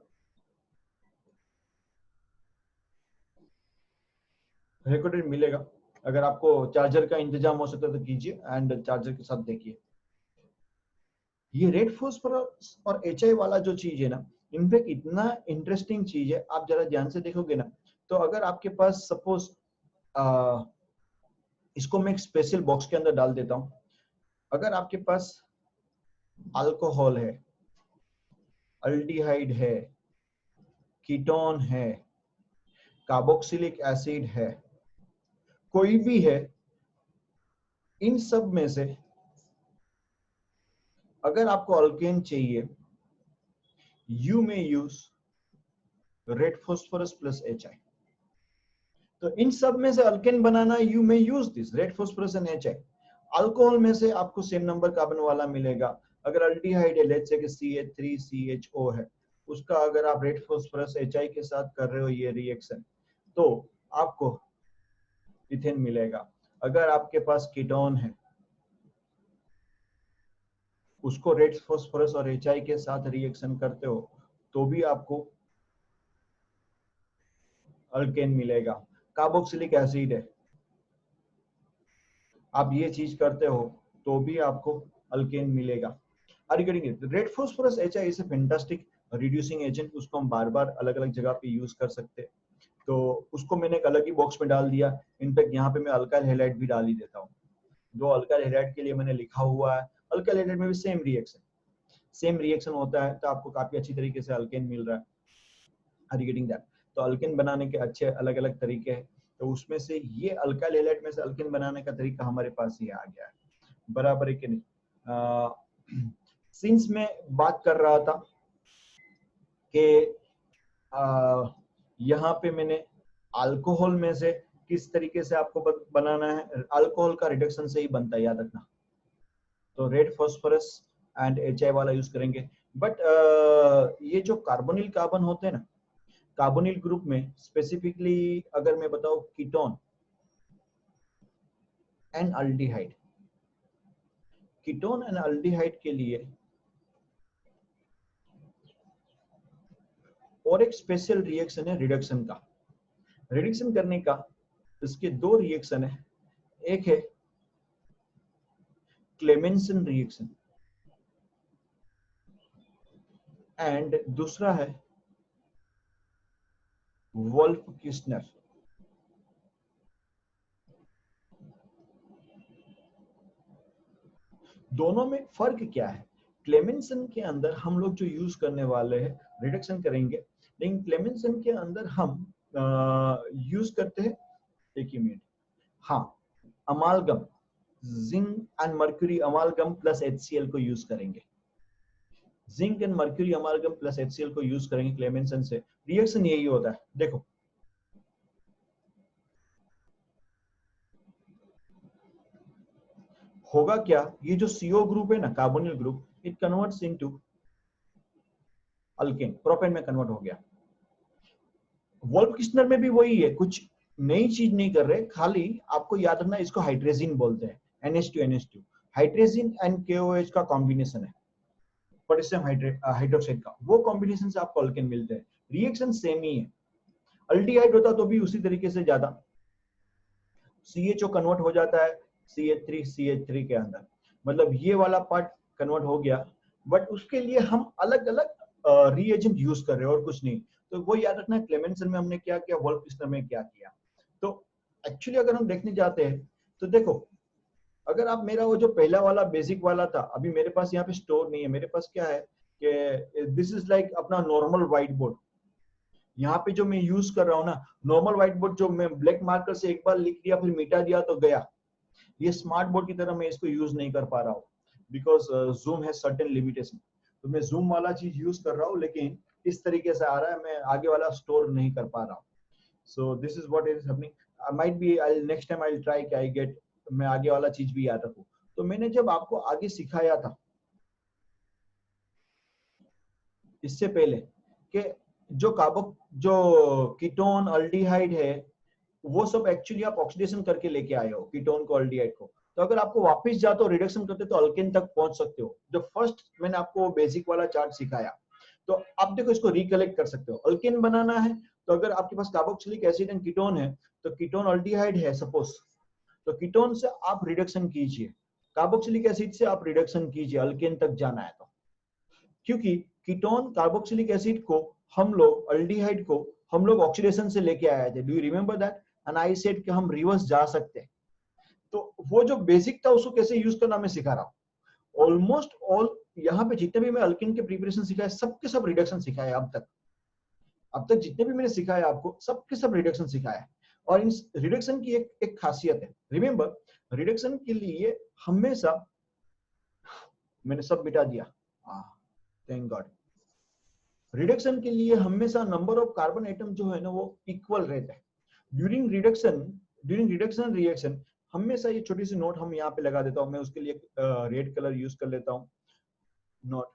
रिकॉर्डेड मिलेगा। अगर आपको चार्जर का इंतजाम हो सकता है तो कीजिए, एंड चार्जर के साथ देखिए। ये रेड फॉस्फोरस और HI वाला जो चीज है ना, इनफैक्ट इतना इंटरेस्टिंग चीज है, आप जरा ध्यान से देखोगे ना, तो अगर आपके पास सपोज इसको मैं एक स्पेशल बॉक्स के अंदर डाल देता हूं, अगर आपके पास अल्कोहल है, अल्डिहाइड है, कीटोन है, कार्बोक्सिलिक एसिड है, कोई भी है, इन सब में से अगर आपको अल्केन चाहिए, यू में use red phosphorus plus HI। तो इन सब में से अल्केन बनाना, यू में use this red phosphorus and HI। Alcohol में से आपको सेम नंबर कार्बन वाला मिलेगा। अगर अल्डिहाइड है, लेट्स से कि CH3CHO है, उसका अगर आप रेड फॉस्फोरस HI के साथ कर रहे हो ये रिएक्शन, तो आपको इथेन मिलेगा। अगर आपके पास कीटोन है, उसको रेड फॉस्फोरस और HI के साथ रिएक्शन करते हो तो भी आपको अल्केन मिलेगा। कार्बोक्सिलिक एसिड है, आप ये चीज करते हो तो भी आपको अल्केन मिलेगा। Are you getting it? Red phosphorus HI is a fantastic reducing agent, उसको हम बार बार अलग अलग जगह पे यूज कर सकते हैं। तो उसको मैंने एक अलग ही बॉक्स में डाल दिया। इनफैक्ट यहाँ पे मैं अल्काइल हैलाइड भी डाल ही देता हूँ। दो अल्काइल हैलाइड के लिए मैंने लिखा हुआ है, अल्काइल हैलाइड में भी सेम रिएक्शन होता है, तो आपको काफी अच्छी तरीके से अल्केन मिल रहा है। Are you getting that? तो अल्केन बनाने के अच्छे अलग अलग तरीके हैं, तो उसमें से ये अल्काइल हैलाइड में से अल्केन बनाने का तरीका हमारे पास ये आ गया है, बराबर है कि नहीं? सिंस मैं बात कर रहा था कि यहाँ पे मैंने अल्कोहल में से किस तरीके से आपको बनाना है, अल्कोहल का रिडक्शन से ही बनता है, याद रखना। तो रेड फॉस्फोरस एंड HI वाला यूज करेंगे। बट ये जो कार्बोनिल कार्बन होते हैं ना, कार्बोनिल ग्रुप में स्पेसिफिकली अगर मैं बताऊं, ketone and aldehyde, ketone and aldehyde के लिए और एक स्पेशल रिएक्शन है रिडक्शन का। रिडक्शन करने का इसके दो रिएक्शन है, एक है क्लेमेंसन रिएक्शन एंड दूसरा है वोल्फ-किस्नर। दोनों में फर्क क्या है? क्लेमेंसन के अंदर हम लोग जो यूज करने वाले हैं रिडक्शन करेंगे, लेकिन क्लेमेंसन के अंदर हम यूज करते हैं, एक ही मिनट, हाँ, अमालगम, zinc and mercury अमालगम plus HCl को यूज करेंगे। Zinc and mercury अमालगम plus HCl को यूज करेंगे क्लेमेंसन से। रिएक्शन यही होता है, देखो होगा क्या, ये जो CO ग्रुप है ना, carbonyl group, it converts into alkane, propane में कन्वर्ट हो गया। वोल्फ-किस्नर में भी वही है, कुछ नई चीज नहीं कर रहे, खाली आपको याद रखना इसको हाइड्रेजिन बोलते हैं, NH2NH2, हाइड्रेजिन एंड KOH का कॉम्बिनेशन है, पोटेशियम हाइड्रोक्साइड का, वो कॉम्बिनेशन से आपको अल्केन मिलते हैं। रिएक्शन सेम ही है, अल्डिहाइड होता तो भी उसी तरीके से जाता, CHO कन्वर्ट हो जाता है CH3 के अंदर, मतलब ये वाला पार्ट कन्वर्ट हो गया, बट उसके लिए हम अलग अलग रिएजेंट यूज कर रहे हैं और कुछ नहीं। तो वो याद रखना, क्लेमेंसन में हमने क्या किया, वोल्फ-किस्नर में क्या किया। तो एक्चुअली अगर हम देखने जाते हैं तो देखो, अगर आप मेरा वो जो पहला वाला बेसिक वाला था, अभी मेरे पास यहाँ पे स्टोर नहीं है, मेरे पास क्या है कि दिस इज लाइक अपना नॉर्मल व्हाइट बोर्ड, यहाँ पे जो मैं यूज कर रहा हूँ ना, नॉर्मल व्हाइट बोर्ड जो मैं ब्लैक मार्कर से एक बार लिख दिया फिर मिटा दिया तो गया, ये स्मार्ट बोर्ड की तरह मैं इसको यूज नहीं कर पा रहा हूँ, बिकॉज जूम है सर्टेन लिमिटेशन। तो मैं जूम वाला चीज यूज कर रहा हूँ, लेकिन इस तरीके से आ रहा है, मैं आगे वाला स्टोर नहीं कर पा रहा हूँ। So this is what is happening. Might be I next time I try कि आई गेट, मैं आगे वाला चीज भी याद रखूं। तो मैंने जब आपको आगे सिखाया था इससे पहले कि जो कार्बो जो कीटोन अल्डिहाइड है वो सब एक्चुअली आप ऑक्सीडेशन करके लेके आए हो कीटोन को अल्डिहाइड को। तो अगर आपको वापस जाते हो रिडक्शन करते तो अल्केन तक पहुंच सकते हो। जो फर्स्ट मैंने आपको बेसिक वाला चार्ट सिखाया, तो आप देखो इसको रिकलेक्ट कर सकते हो। अल्केन बनाना है तो अगर आपके पास कार्बोक्सिलिक एसिड एंड कीटोन है, तो कीटोन अल्डिहाइड है सपोज, तो कीटोन से आप रिडक्शन कीजिए, कार्बोक्सिलिक एसिड से आप रिडक्शन कीजिए, अल्केन तक जाना है तो। क्योंकि कीटोन कार्बोक्सिलिक एसिड को हम लोग अल्डिहाइड को हम लोग ऑक्सीडेशन से लेके आए थे, do you remember that? And I said कि हम रिवर्स जा सकते हैं। तो वो जो बेसिक था उसको कैसे यूज करना मैं सिखा रहा हूँ। ऑलमोस्ट ऑल यहाँ पे जितने भी मैं अल्केन के प्रिपरेशन सिखाए सबके सब रिडक्शन सिखाए अब तक जितने भी मैंने सिखाया आपको सबके सब रिडक्शन सिखाया है। और इन रिडक्शन की एक खासियत है, रिमेंबर रिडक्शन के लिए हमेशा, मैंने सब मिटा दिया, थैंक गॉड। रिडक्शन के लिए हमेशा नंबर ऑफ कार्बन एटम जो है ना वो इक्वल रहता है। ड्यूरिंग रिडक्शन रिएक्शन हमेशा, ये छोटी सी नोट हम यहाँ पे लगा देता हूँ, मैं उसके लिए रेड कलर यूज कर लेता हूँ, note.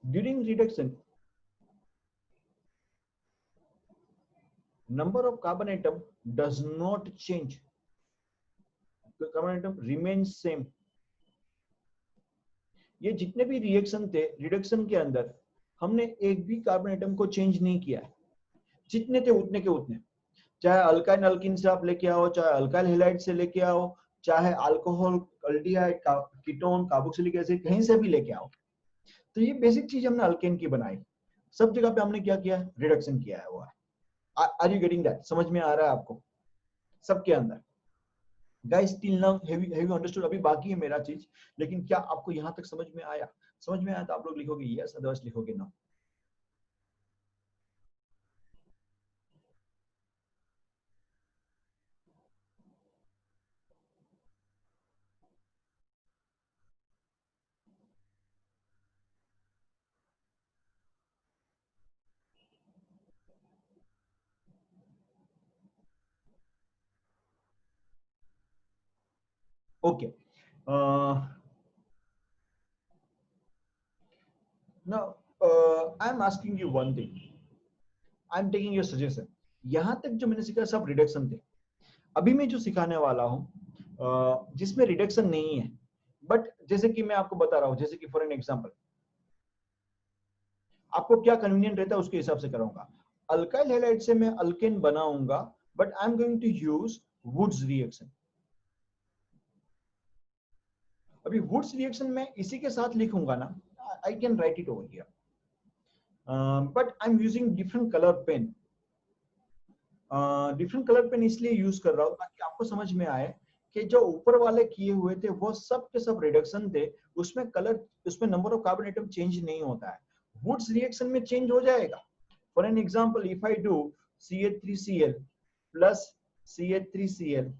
During reduction number of carbon atom does not change, the carbon atom remains same। ये जितने भी रिएक्शन थे रिडक्शन के अंदर हमने एक भी कार्बन एटम को चेंज नहीं किया है, जितने थे उतने के उतने। चाहे अल्काइल अल्किन से आप लेके आओ, चाहे अल्काइल हैलाइड से लेके आओ, चाहे alcohol aldehyde ketone carboxylic acid कहीं से भी लेके आओ। तो ये बेसिक चीज हमने अल्केन की बनाई, सब जगह पे हमने क्या किया, रिडक्शन किया है वो। Are you getting that? समझ में आ रहा है आपको सबके अंदर? Guys till now have you understood? अभी बाकी है मेरा चीज, लेकिन क्या आपको यहाँ तक समझ में आया? समझ में आया तो आप लोग लिखोगे यस, अदरवाइज लिखोगे no. Okay, now I am asking you one thing, I am taking your suggestion। यहाँ तक जो मैंने सीखा सब रिडक्शन थे। अभी मैं जो सिखाने वाला हूँ जिसमें रिडक्शन नहीं है, बट जैसे कि मैं आपको बता रहा हूँ, जैसे कि फॉर एन एग्जांपल आपको क्या कन्वीनियंट रहता है उसके हिसाब से कराऊंगा। अल्काइल हैलाइड से मैं अल्केन बनाऊंगा, but I am going to use Wurtz reaction. अभी वुड्स रिएक्शन में इसी के साथ लिखूंगा ना, I can write it over here, but I am using different colour pen. Different colour pen इसलिए यूज कर रहा हूँ ताकि आपको समझ में आए कि जो ऊपर वाले किए हुए थे वो सब के सब रिडक्शन थे, उसमें कलर, उसमें number of carbon atom change नहीं होता है। वुड्स रिएक्शन में चेंज हो जाएगा। For an example if I do CH3Cl plus CH3Cl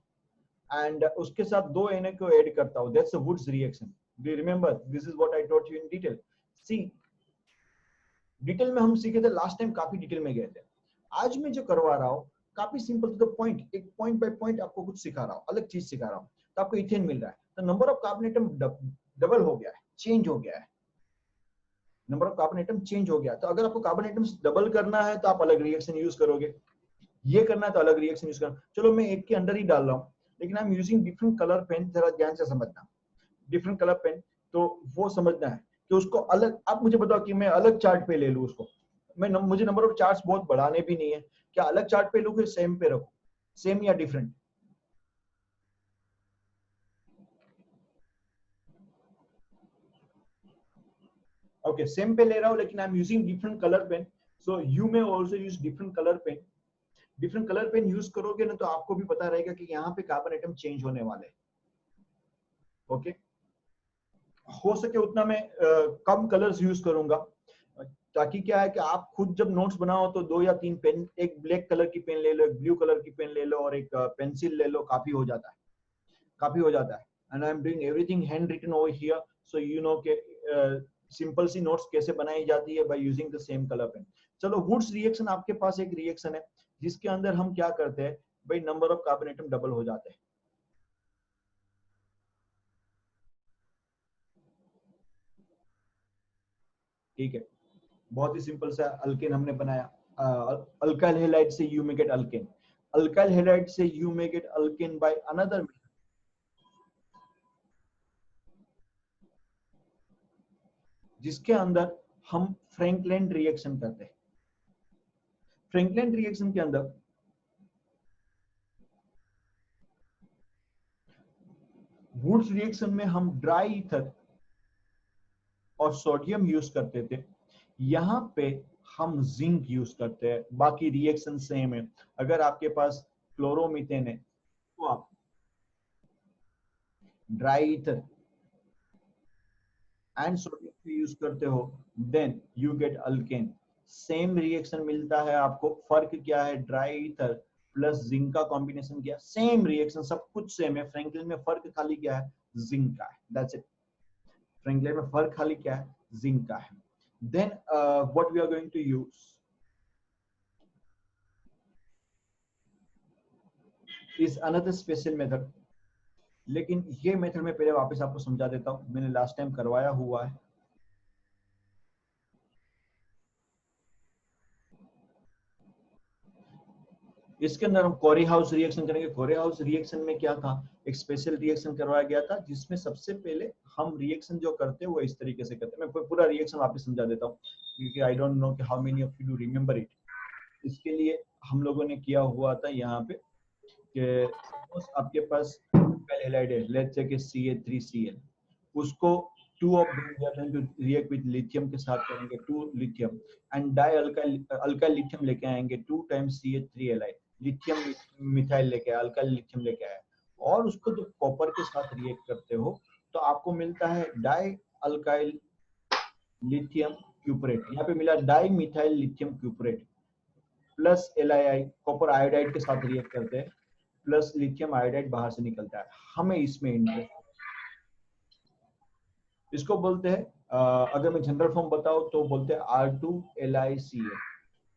and उसके साथ दो Na को ऐड करता हूं, that's a Wurtz reaction. Do you remember? This is what I taught you in detail. See detail में हम सीखे थे लास्ट टाइम, काफी डिटेल में गए थे। आज मैं जो करवा रहा हूँ काफी सिंपल टू द पॉइंट, एक पॉइंट बाय पॉइंट आपको कुछ सिखा रहा हूँ, अलग चीज सिखा रहा हूँ। तो आपको इथेन मिल रहा है, तो number of carbon atom double हो गया है, चेंज हो गया है, number of carbon atom change हो गया। तो अगर आपको कार्बन एटम्स डबल करना है तो आप अलग रिएक्शन यूज करोगे, ये करना है तो अलग रिएक्शन यूज करना। चलो मैं एक के अंदर ही डाल रहा हूँ, लेकिन I am using different colour pen, जरा ध्यान से समझना। डिफरेंट कलर पेन, तो वो समझना है कि उसको अलग, आप मुझे बताओ कि मैं अलग चार्ट पे ले लूं उसको, मुझे नंबर ऑफ चार्ट्स बहुत बढ़ाने भी नहीं है, क्या अलग चार्ट पे लूं कि सेम पे रखूं, सेम या डिफरेंट? ओके, सेम पे ले रहा हूं, लेकिन I am using different colour pen, so you may also use different colour pen. Different colour pen use करोगे ना तो आपको भी पता रहेगा कि यहाँ पे कार्बन एटम चेंज होने वाले हैं। ओके, हो सके उतना मैं कम कलर्स यूज करूंगा, ताकि क्या है कि आप खुद जब नोट्स बनाओ तो 2 या 3 पेन, एक ब्लैक कलर की पेन ले लो, एक ब्लू कलर की पेन ले लो और एक पेंसिल ले लो, काफी हो जाता है, काफी हो जाता है। And I am doing everything hand written over here, so you know के सिंपल सी नोट्स कैसे बनाई जाती है by using the same colour pen. चलो वुड्स रिएक्शन, आपके पास एक रिएक्शन है जिसके अंदर हम क्या करते हैं भाई, number of carbon atom double हो जाते हैं। ठीक है, बहुत ही सिंपल सा अल्केन हमने बनाया, अल्काइल हैलाइड से you may get alkane, alkyl halide से you may get alkane by another, जिसके अंदर हम फ्रैंकलैंड रिएक्शन करते हैं। फ्रैंकलैंड रिएक्शन के अंदर वुड्स रिएक्शन में हम ड्राई ईथर और सोडियम यूज करते थे, यहाँ पे हम जिंक यूज करते हैं। बाकी रिएक्शन सेम है। अगर आपके पास क्लोरोमीथेन है तो आप dry ether and sodium use करते हो, then you get alkane. Same reaction मिलता है आपको, फर्क क्या है, ड्राई ईथर प्लस जिंक का कॉम्बिनेशन किया, सेम रिएक्शन, सब कुछ सेम है। फ्रैंकलिन में फर्क खाली क्या है, जिंक का है, दैट्स इट। फ्रैंकलिन में फर्क खाली क्या है, जिंक का है। Then what we are going to use is another special method, लेकिन ये मेथड मैं पहले वापस आपको समझा देता हूं, मैंने लास्ट टाइम करवाया हुआ है। इसके अंदर हम कोरी हाउस रिएक्शन करेंगे। कोरी हाउस रिएक्शन में क्या था, एक स्पेशल रिएक्शन करवाया गया था जिसमें सबसे पहले हम रिएक्शन जो करते हैं वो इस तरीके से करते हैं। मैं पूरा रिएक्शन वापस समझा देता हूँ क्योंकि आई डोंट नो कि how many of you do remember it. इसके लिए हम लोगों ने किया हुआ था यहाँ पे कि आपके पास हैलाइड है, लेट्स से कि CH3Cl, उसको 2 ऑफ रिएक्ट विद लिथियम के साथ करेंगे, 2 lithium and die alkyl lithium लेके आएंगे 2 टाइम्स CH3Li, लिथियम मिथाइल लेके आया, अल्काइल लिथियम लेके आया, और उसको जब कॉपर के साथ रिएक्ट करते हो तो आपको मिलता है डाई अल्काइल लिथियम क्यूपरेट। यहाँ पे मिला dimethyl lithium cuprate plus LiI, copper iodide के साथ रिएक्ट करते हैं, प्लस लिथियम आयोडाइड बाहर से निकलता है। हमें इसमें इंटरेस्ट, इसको बोलते हैं अगर मैं जनरल फॉर्म बताऊं तो बोलते हैं R2LiCl।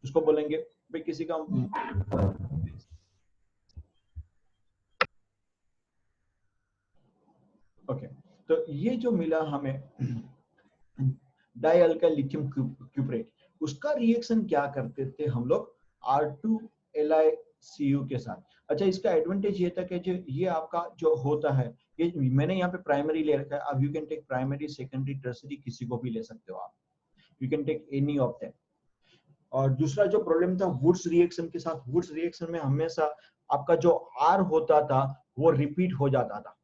उसको बोलेंगे भाई किसी का ओके। तो ये जो मिला हमें डाई अल्काइल लिथियम क्यूपरेट, उसका रिएक्शन क्या करते थे हम लोग R2LiCu के साथ। अच्छा, इसका एडवांटेज ये था कि जो ये आपका जो होता है, ये मैंने यहाँ पे प्राइमरी ले रखा है, अब you can take primary, secondary, tertiary, किसी को भी ले सकते हो आप, you can take any of them. और दूसरा जो प्रॉब्लम था वुड्स रिएक्शन के साथ, वुड्स रिएक्शन में हमेशा आपका जो R होता था वो रिपीट हो जाता था।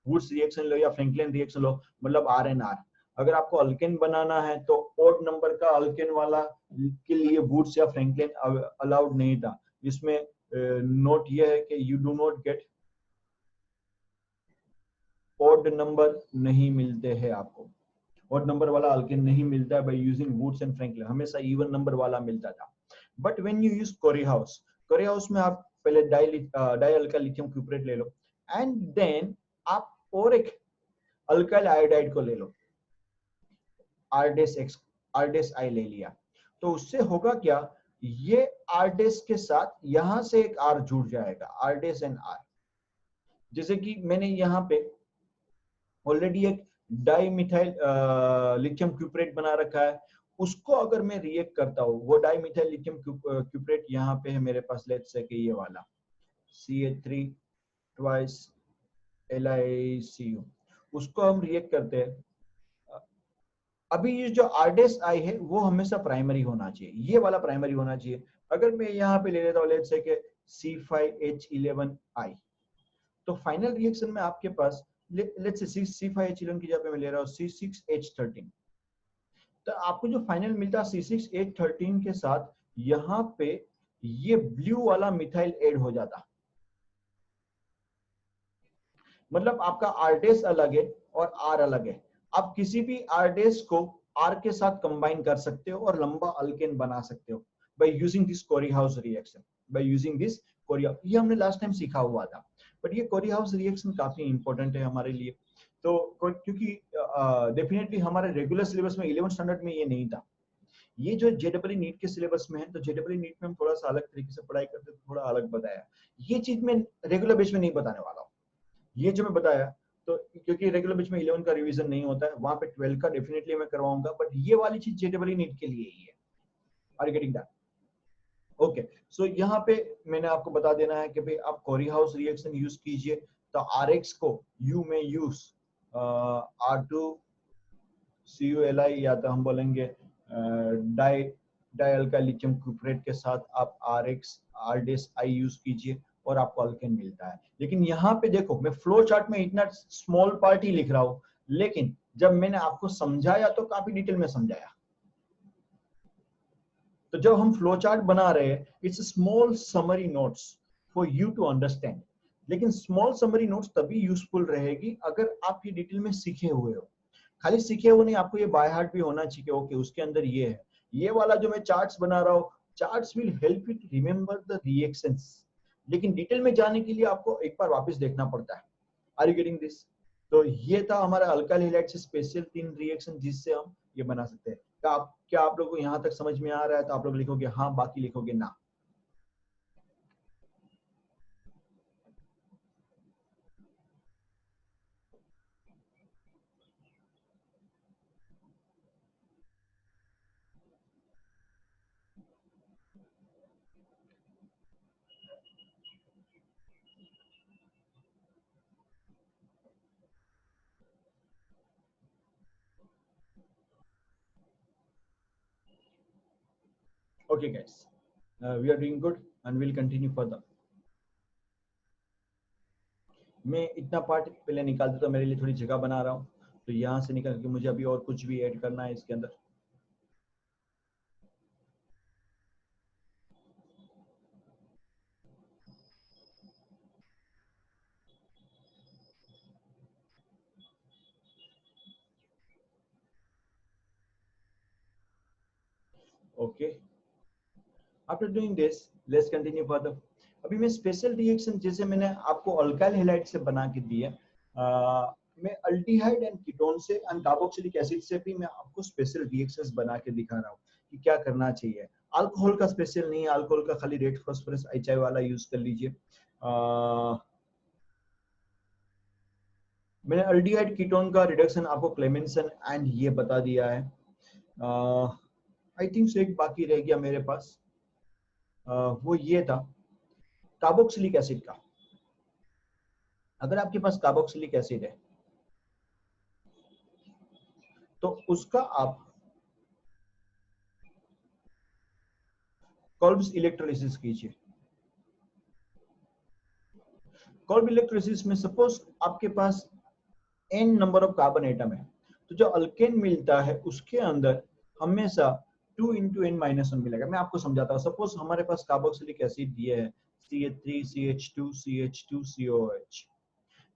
वुड्स रिएक्शन लो या फ्रैंकलिन रिएक्शन लो, मतलब RnR। अगर आपको अल्केन बनाना है तो ओड नंबर का अल्केन वाला के लिए वुड्स या फ्रैंकलिन अलाउड नहीं था। इसमें नोट ये है कि you do not get odd number, नहीं मिलते हैं आपको, ओड नंबर वाला अल्केन नहीं मिलता है by using Wurtz and Franklin, हमेशा इवन नंबर वाला मिलता था। But when you use Corey House में आप पहले डाई अल्काइल लिथियम क्यूपरेट ले लो एंड देन आप और एक अल्काइल आयोडाइड को ले लो, R-I ले लिया, तो उससे होगा क्या, ये R- के साथ यहां से एक R जुड़ जाएगा, R- एंड R। जैसे कि मैंने यहाँ पे ऑलरेडी एक डाई मिथाइल लिथियम क्यूपरेट बना रखा है, उसको अगर मैं रिएक्ट करता हूँ, वो डाई मिथाइल लिथियम क्यूपरेट यहाँ पे है मेरे पास, लेट्स से कि ये वाला CH3 ट्वाइस LiCu, उसको हम रिएक्ट करते हैं। अभी ये जो R-I है वो हमेशा प्राइमरी होना चाहिए, ये वाला प्राइमरी होना चाहिए। अगर मैं यहाँ पे ले लेता हूँ लेट्स से कि C5H11I, तो फाइनल रिएक्शन में आपके पास लेट्स से C5H11 की जगह पे मैं ले रहा हूँ C6H13, तो आपको जो फाइनल मिलता है C6H13 के साथ यहाँ पे ये ब्लू वाला मिथाइल ऐड हो जाता, मतलब आपका R- अलग है और R अलग है। आप किसी भी आरडेस को आर के साथ कंबाइन कर सकते हो और लंबा अल्केन बना सकते हो by using this Corey House reaction, by using this Corey. ये हमने लास्ट टाइम सीखा हुआ था, बट ये कोरीहाउस रिएक्शन काफी इंपॉर्टेंट है हमारे लिए। तो क्योंकि डेफिनेटली हमारे रेगुलर सिलेबस में 11th स्टैंडर्ड में ये नहीं था, ये जो जेडब्ल्यू नीट के सिलेबस में है, तो जेडब्ल्यू नीट में हम थोड़ा सा अलग तरीके से पढ़ाई करते हैं, थोड़ा अलग बताया। ये चीज मैं रेगुलर बेस में नहीं बताने वाला हूँ, ये जो मैं बताया, तो क्योंकि रेगुलर बेस में 11 का रिवीजन नहीं होता है, वहां पे 12 का डेफिनेटली मैं करवाऊंगा, बट ये वाली चीज जेडब्ल्यू नीट के लिए ही है। Are you getting that? Okay, so यहाँ पे मैंने आपको बता देना है कि भाई आप कोरीहाउस रिएक्शन यूज कीजिए, तो आरएक्स को यू में यूज R2CuLi, या तो हम बोलेंगे डाई डाइअल्काइल लिथियम क्यूप्रेट के साथ आप RDES यूज कीजिए और आपको अल्केन मिलता है। लेकिन यहाँ पे देखो, मैं फ्लो चार्ट में इतना स्मॉल पार्ट ही लिख रहा हूँ, लेकिन जब मैंने आपको समझाया तो काफी डिटेल में समझाया। तो जब हम फ्लो चार्ट बना रहे हैं, it's small summary notes for you to understand, लेकिन स्मॉल समरी नोट्स तभी यूजफुल रहेगी अगर आप ये डिटेल में सीखे हुए हो। खाली सीखे हुए नहीं, आपको ये बाय हार्ट भी होना चाहिए, ओके उसके अंदर ये है, ये वाला जो मैं चार्ट्स बना रहा हूँ, charts will help you to remember the reactions, लेकिन डिटेल में जाने के लिए आपको एक बार वापस देखना पड़ता है। Are you getting this? तो ये था हमारा अल्काइल हैलाइड से स्पेशल 3 रिएक्शन जिससे हम ये बना सकते हैं। क्या आप लोगों को यहाँ तक समझ में आ रहा है? तो आप लोग लिखोगे हाँ, बाकी लिखोगे ना। Okay guys, we are doing good and we'll continue further. मैं इतना पार्ट पहले निकाल देता हूँ, मेरे लिए थोड़ी जगह बना रहा हूँ, तो यहाँ से निकल के मुझे अभी और कुछ भी ऐड करना है इसके अंदर। Okay, after doing this let's continue further. अभी मैं स्पेशल रिएक्शन जैसे मैंने आपको अल्काइल हैलाइड से बना के दिया, मैं अल्डिहाइड एंड कीटोन से एंड कार्बोक्सिलिक एसिड से भी मैं आपको स्पेशल रिएक्शंस बना के दिखा रहा हूँ कि क्या करना चाहिए। अल्कोहल का स्पेशल नहीं है, अल्कोहल का खाली रेड फास्फोरस HI वाला यूज कर लीजिए। मैंने अल्डिहाइड कीटोन का रिडक्शन आपको क्लेमेंसन एंड ये बता दिया है। आई थिंक सो एक बाकी रह गया मेरे पास, वो ये था कार्बोक्सिलिक एसिड का। अगर आपके पास कार्बोक्सिलिक एसिड है तो उसका आप कोल्ब्स इलेक्ट्रोलिसिस कीजिए। कोल्ब इलेक्ट्रोलिसिस में सपोज आपके पास n number of carbon atom है, तो जो अल्केन मिलता है उसके अंदर हमेशा 2 × n-1 मिलेगा। मैं आपको समझाता हूँ। सपोज हमारे पास कार्बोक्सिलिक एसिड ये है CH3 CH2 CH2 COH,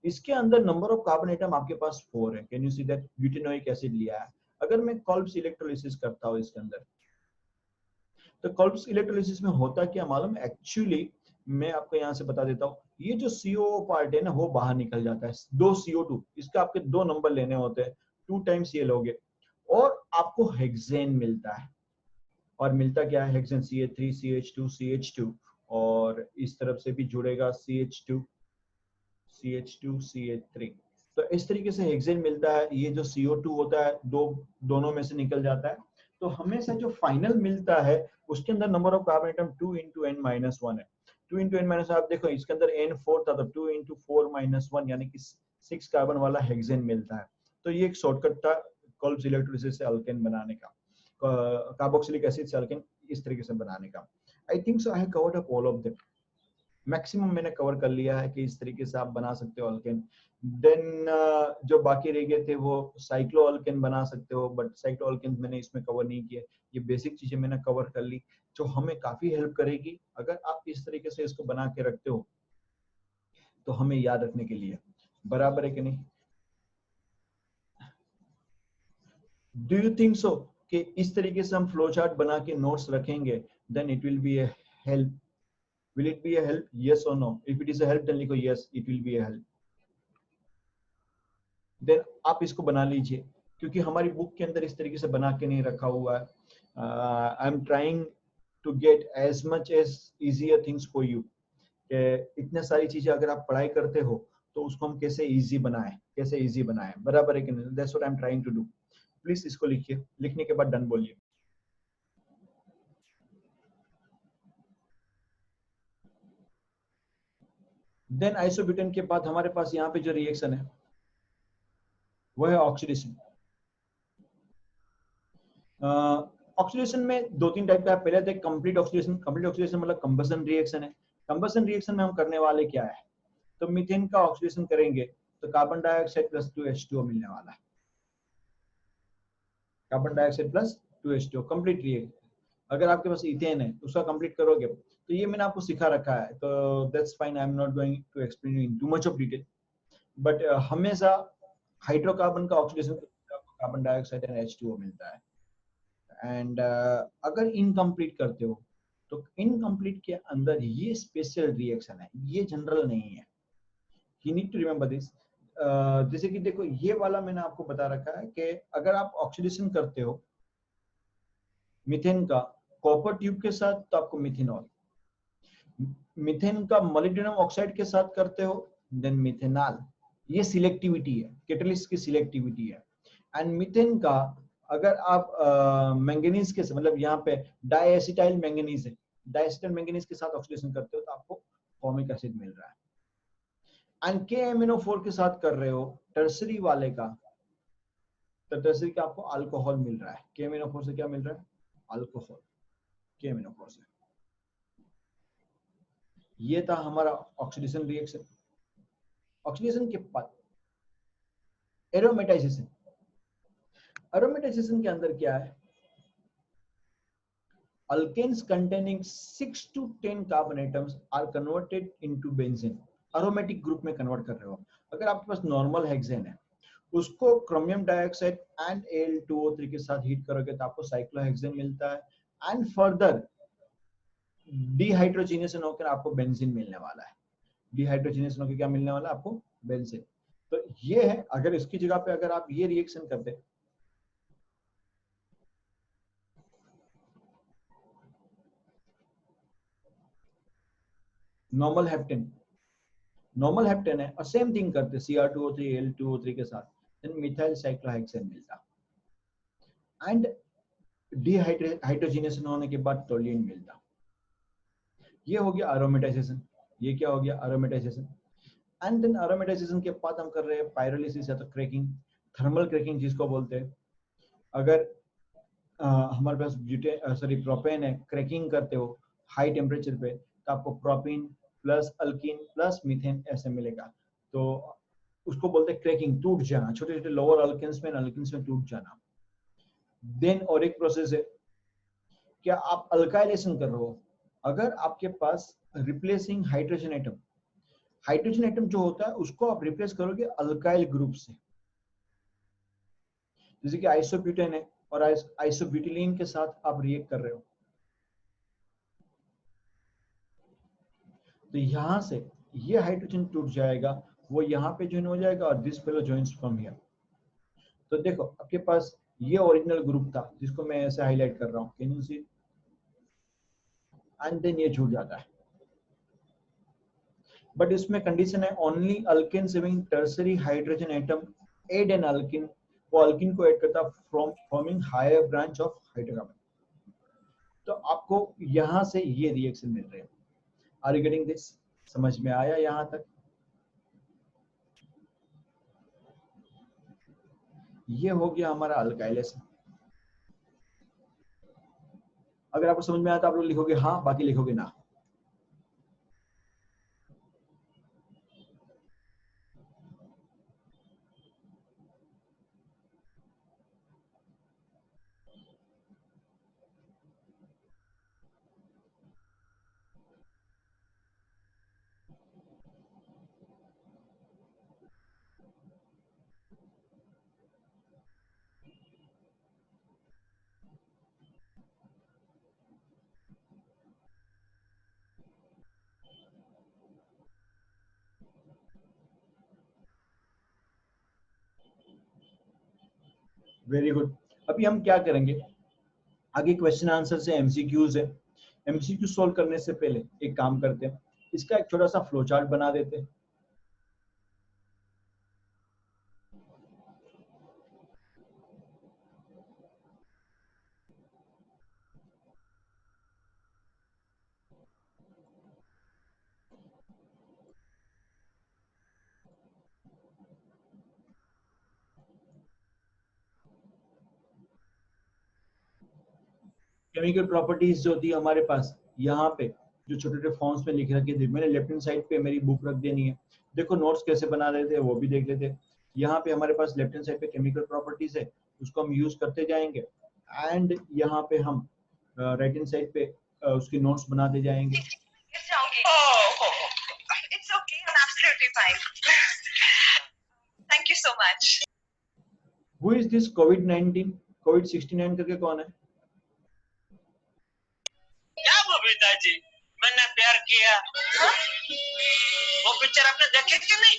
इसके अंदर नंबर ऑफ कार्बन एटम आपके पास 4 है। Can you see that? Butanoic acid लिया है। अगर मैं कोल्ब्स इलेक्ट्रोलिसिस करता हूँ इसके अंदर, तो कोल्ब्स इलेक्ट्रोलिसिस में होता क्या मालूम? एक्चुअली मैं आपको यहाँ से बता देता हूँ, ये जो CO पार्ट है ना वो बाहर निकल जाता है, 2 CO2, इसका आपके 2 नंबर लेने होते हैं, 2 टाइम्स ये लोगे और आपको हेक्सेन मिलता है। और मिलता क्या है? हेक्सेन CH3 CH2 CH2 और इस तरफ से भी जुड़ेगा CH2 CH3। तो इस तरीके से हेक्सेन मिलता है। ये जो CO2 होता है दोनों में से निकल जाता है, तो हमेशा जो फाइनल मिलता है उसके अंदर number of carbon atom 2 × n-1 है। 2 × n-1 आप देखो, इसके अंदर N4 था, तो 2 × 4-1 यानी कि 6 कार्बन वाला हेक्सेन मिलता है। तो ये एक शॉर्टकट था कोल्ब्स इलेक्ट्रोलिसिस से अल्केन बनाने का, कार्बोक्सिलिक एसिड से अल्केन इस तरीके से बनाने का। I think so I have covered up all of them. Maximum मैंने कवर कर लिया है कि इस तरीके से आप बना सकते हो अल्केन। देन जो बाकी रह गए थे वो साइक्लो अल्केन बना सकते हो, बट साइक्लो अल्केन मैंने इसमें कवर नहीं किया। ये बेसिक चीजें मैंने कवर कर ली जो हमें काफी हेल्प करेगी अगर आप इस तरीके से इसको बना के रखते हो, तो हमें याद रखने के लिए। बराबर है कि नहीं? डू यू थिंक सो कि इस तरीके से हम फ्लो चार्ट बना के नोट्स रखेंगे, then it will be a help? Will it be a help, yes और no? If it is a help then लिखो yes, it will be a help. Then आप इसको बना लीजिए, क्योंकि हमारी बुक के अंदर इस तरीके से बना के नहीं रखा हुआ है। I am trying to get as much as easier things for you, इतने सारी चीजें अगर आप पढ़ाई करते हो तो उसको हम कैसे इजी बनाएं, कैसे इजी बनाएं, बराबर है कि नहीं? That's what I am trying to do. Please इसको लिखिए, लिखने के बाद डन बोलिए। देन आइसोब्यूटेन के बाद हमारे पास यहाँ पे जो रिएक्शन है वो है ऑक्सीडेशन। ऑक्सीडेशन में दो तीन टाइप का है। पहले थे कंप्लीट ऑक्सीडेशन। कंप्लीट ऑक्सीडेशन मतलब कंबशन रिएक्शन है। कंबशन रिएक्शन में हम करने वाले क्या है, तो मीथेन का ऑक्सीडेशन करेंगे तो कार्बन डाइऑक्साइड प्लस 2H2O मिलने वाला है। Carbon dioxide plus 2H2O complete reaction. अगर आपके पास इथेन है उसका कंप्लीट करोगे, तो ये मैंने आपको सिखा रखा है, तो that's fine, I am not going to explain in too much of detail. But हमेशा हाइड्रोकार्बन का oxidation carbon dioxide and H2O मिलता है। एंड अगर इनकम्प्लीट करते हो तो इनकम्प्लीट के अंदर ये स्पेशल रिएक्शन है, ये जनरल नहीं है। You need to remember this. जैसे कि देखो ये वाला मैंने आपको बता रखा है कि अगर आप ऑक्सीडेशन करते हो मीथेन का कॉपर ट्यूब के साथ तो आपको मिथेनॉल, मीथेन का मोलिब्डेनम ऑक्साइड के साथ करते हो देन मिथेनॉल। ये सिलेक्टिविटी है, कैटलिस्ट की सिलेक्टिविटी है। एंड मीथेन का अगर आप मैंगनीज के, मतलब यहाँ पे डाइएसिटाइल मैंगनीज है, डाइएसिटाइल मैंगनीज के साथ ऑक्सीडेशन करते हो तो आपको फॉर्मिक एसिड मिल रहा है। एंड KMnO4 के साथ कर रहे हो टर्सरी वाले का, तो टर्सरी का आपको अल्कोहल मिल रहा है। KMnO4 से क्या मिल रहा है? अल्कोहल, KMnO4 से। ये था हमारा ऑक्सीडेशन रिएक्शन। ऑक्सीडेशन के बाद एरोमेटाइजेशन। एरोमेटाइजेशन के अंदर क्या है, alkanes containing 6 to 10 carbon atoms are converted into benzene। aromatic group में कन्वर्ट कर रहे हो। अगर आपके पास नॉर्मल हेक्सेन है उसको क्रोमियम डाइऑक्साइड एंड Al2O3 के साथ हीट करोगे तो आपको साइक्लोहेक्सेन मिलता है। एंड फर्दर डिहाइड्रोजिनेशन होकर आपको बेंजीन मिलने वाला है। डिहाइड्रोजिनेशन होकर क्या मिलने वाला है आपको? बेंजीन। तो ये है, अगर इसकी जगह पे अगर आप ये रिएक्शन करते, नॉर्मल हेप्टेन, नॉर्मल हेप्टेन है और सेम थिंग करते Cr2O3 Al2O3 के साथ, देन मिथाइल साइक्लोहेक्सेन मिलता। एंड डिहाइड्रोजिनेशन होने के बाद टोल्यूइन मिलता। ये हो गया एरोमेटाइजेशन। ये क्या हो गया? एरोमेटाइजेशन। एंड देन एरोमेटाइजेशन के बाद हम कर रहे हैं पायरोलिसिस या तो क्रैकिंग, थर्मल क्रैकिंग जिसको बोलते हैं। अगर हमारे पास प्रोपेन है, क्रैकिंग करते हो हाई टेम्परेचर पे तो आपको propene plus alkyne plus methane ऐसे मिलेगा। तो उसको बोलते हैं क्रैकिंग, टूट जाना, छोटे छोटे लोअर अल्केन्स में टूट जाना। देन और एक प्रोसेस है, क्या आप अल्काइलेशन कर रहे हो, अगर आपके पास replacing hydrogen atom, hydrogen atom जो होता है उसको आप रिप्लेस करोगे अल्काइल ग्रुप से, जैसे कि आइसोब्यूटेन है और आइसोब्यूटिलीन के साथ आप रिएक्ट कर रहे हो, तो यहां से ये हाइड्रोजन टूट जाएगा, वो यहाँ पे ज्वाइन हो जाएगा और this fellow joins from here. तो देखो आपके पास ये ओरिजिनल ग्रुप था जिसको मैं ऐसे हाईलाइट कर रहा हूँ, can you see? And then ये छूट जाता है। बट इसमें कंडीशन है only alkane having tertiary hydrogen atom add an alkene, वो अल्किन को ऐड करता from forming higher branch of hydrocarbon. तो आपको यहां से ये रिएक्शन मिल रहे हैं। Are you getting this? समझ में आया यहां तक? ये हो गया हमारा अल्काइलेशन। अगर आपको समझ में आया तो आप लोग लिखोगे हाँ, बाकी लिखोगे ना। Very good. अभी हम क्या करेंगे, आगे क्वेश्चन आंसर से एमसीक्यूज है। एमसीक्यू सोल्व करने से पहले एक काम करते हैं, इसका एक छोटा सा फ्लो चार्ट बना देते हैं। केमिकल प्रॉपर्टीज जो होती है हमारे पास, यहाँ पे जो छोटे छोटे फॉर्म्स में लिख रखे थे, मैंने लेफ्ट हैंड साइड पे मेरी बुक रख देनी है। देखो नोट्स कैसे बना लेते हैं वो भी देख लेते हैं। यहाँ पे हमारे पास लेफ्ट हैंड साइड पे केमिकल प्रॉपर्टीज है, उसको हम यूज करते जाएंगे। एंड यहाँ पे हम राइट हैंड साइड पे उसके नोट्स बनाते जाएंगे। Oh, it's okay. I'm absolutely fine. Thank you so much. Who is this कोविड-19? कोविड-69 करके कौन है? क्या वो पिताजी, मैंने प्यार किया। हाँ? वो पिक्चर आपने देखे कि नहीं?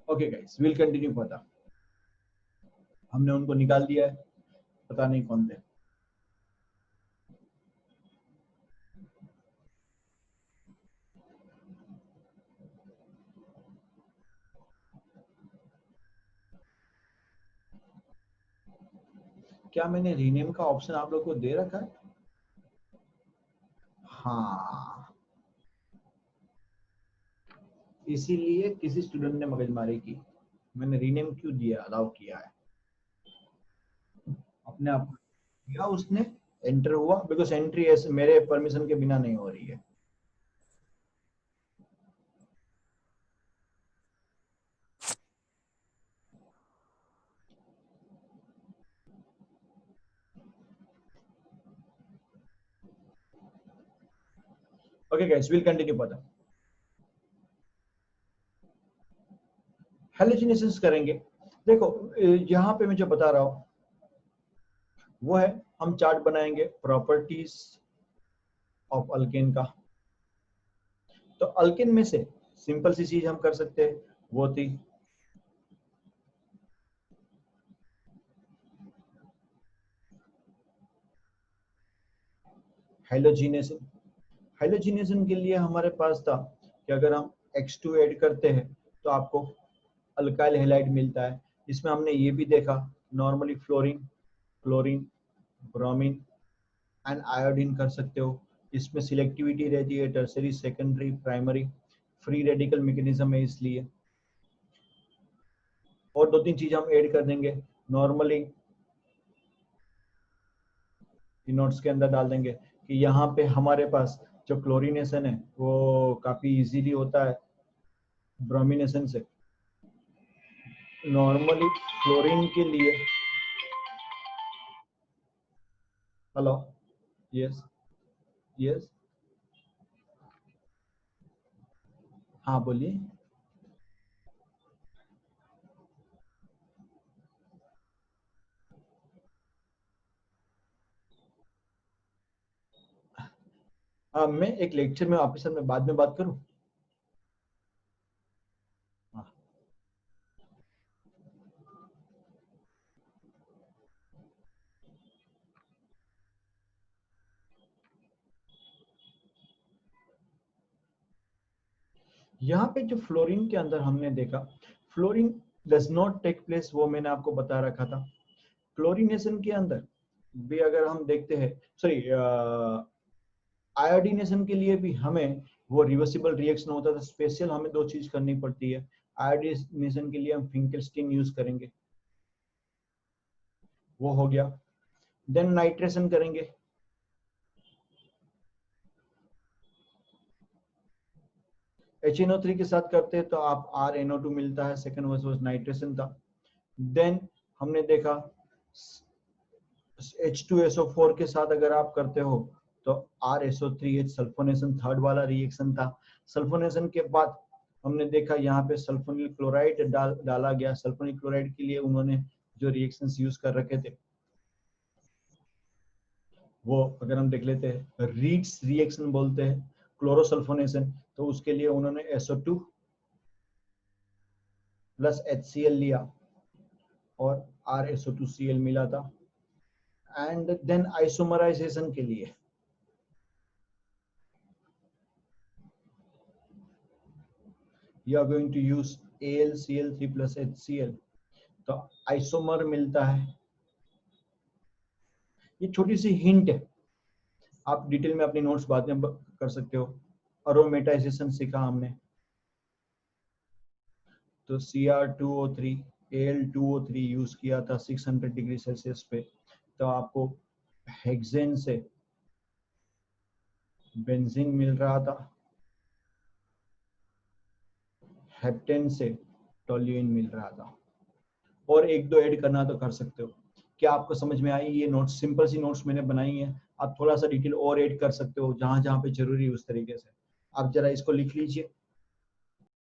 Okay guys, will continue further. हमने उनको निकाल दिया है, पता नहीं कौन थे। क्या मैंने रीनेम का ऑप्शन आप लोग को दे रखा है? हाँ, इसीलिए किसी स्टूडेंट ने मगजमारी की, मैंने रीनेम क्यों दिया, अलाउ किया है अपने आप किया उसने, एंटर हुआ, बिकॉज एंट्री ऐसे मेरे परमिशन के बिना नहीं हो रही है। Okay guys, will continue further. Halogenations करेंगे। देखो यहाँ पे मैं जो बता रहा हूँ वो है, हम चार्ट बनाएंगे प्रॉपर्टीज ऑफ अल्केन का। तो अल्केन में से सिंपल सी चीज हम कर सकते हैं, वो थी हैलोजिनेशन। हैलोजिनेशन के लिए हमारे पास था कि अगर हम X2 ऐड करते हैं तो आपको अल्काइल हैलाइड मिलता है। इसमें हमने ये भी देखा, normally fluorine, chlorine, bromine and iodine कर सकते हो। इसमें सिलेक्टिविटी रहती है, tertiary, secondary, primary, free radical mechanism है इसलिए। और दो तीन चीज हम ऐड कर देंगे, नॉर्मली नोट्स के अंदर डाल देंगे कि यहाँ पे हमारे पास जो क्लोरीनेशन है वो काफी इजीली होता है ब्रोमिनेशन से। नॉर्मली क्लोरीन के लिए, हेलो, यस यस, हाँ बोलिए। मैं एक लेक्चर में आपके साथ में बाद में बात करूं। हाँ। यहाँ पे जो फ्लोरीन के अंदर हमने देखा, fluorine does not take place, वो मैंने आपको बता रखा था। क्लोरीनेशन के अंदर भी अगर हम देखते हैं, सॉरी आयोडीनेशन के लिए भी हमें वो रिवर्सिबल रिएक्शन होता था। स्पेशल हमें दो चीज करनी पड़ती है। आयोडीनेशन के लिए हम फिंकेलस्टीन यूज करेंगे, वो हो गया। देन नाइट्रेशन करेंगे, HNO3 के साथ करते हैं तो आप RNO2 मिलता है, सेकंड वर्स नाइट्रेशन था। देन हमने देखा H2SO4 के साथ अगर आप करते हो तो RSO3H, सल्फोनेशन थर्ड वाला रिएक्शन था। सल्फोनेशन के बाद हमने देखा यहाँ पे सल्फोनिल क्लोराइड डाला गया। सल्फोनिल क्लोराइड के लिए उन्होंने जो रिएक्शंस यूज कर रखे थे, वो अगर हम देख लेते हैं रीड्स रिएक्शन बोलते हैं क्लोरोसल्फोनेशन, तो उसके लिए उन्होंने SO2 प्लस HCl लिया और RSO2Cl मिला था। एंड देन आइसोमराइजेशन के लिए you are going to use AlCl3 plus HCl, तो आइसोमर मिलता है। ये छोटी सी हिंट है, आप डिटेल में अपनी नोट्स बाद में कर सकते हो। अरोमेटाइजेशन सीखा हमने, तो Cr2O3 Al2O3 यूज किया था 600 डिग्री सेल्सियस पे, तो आपको हेक्सेन से बेंजीन मिल रहा था, हेप्टेन से टोल्यूइन मिल रहा था, और एक दो ऐड करना तो कर सकते हो। क्या आपको समझ में आई? ये नोट्स सिंपल सी नोट्स मैंने बनाई है, आप थोड़ा सा डिटेल और ऐड कर सकते हो जहां जहां पे जरूरी है उस तरीके से। आप जरा इसको लिख लीजिए।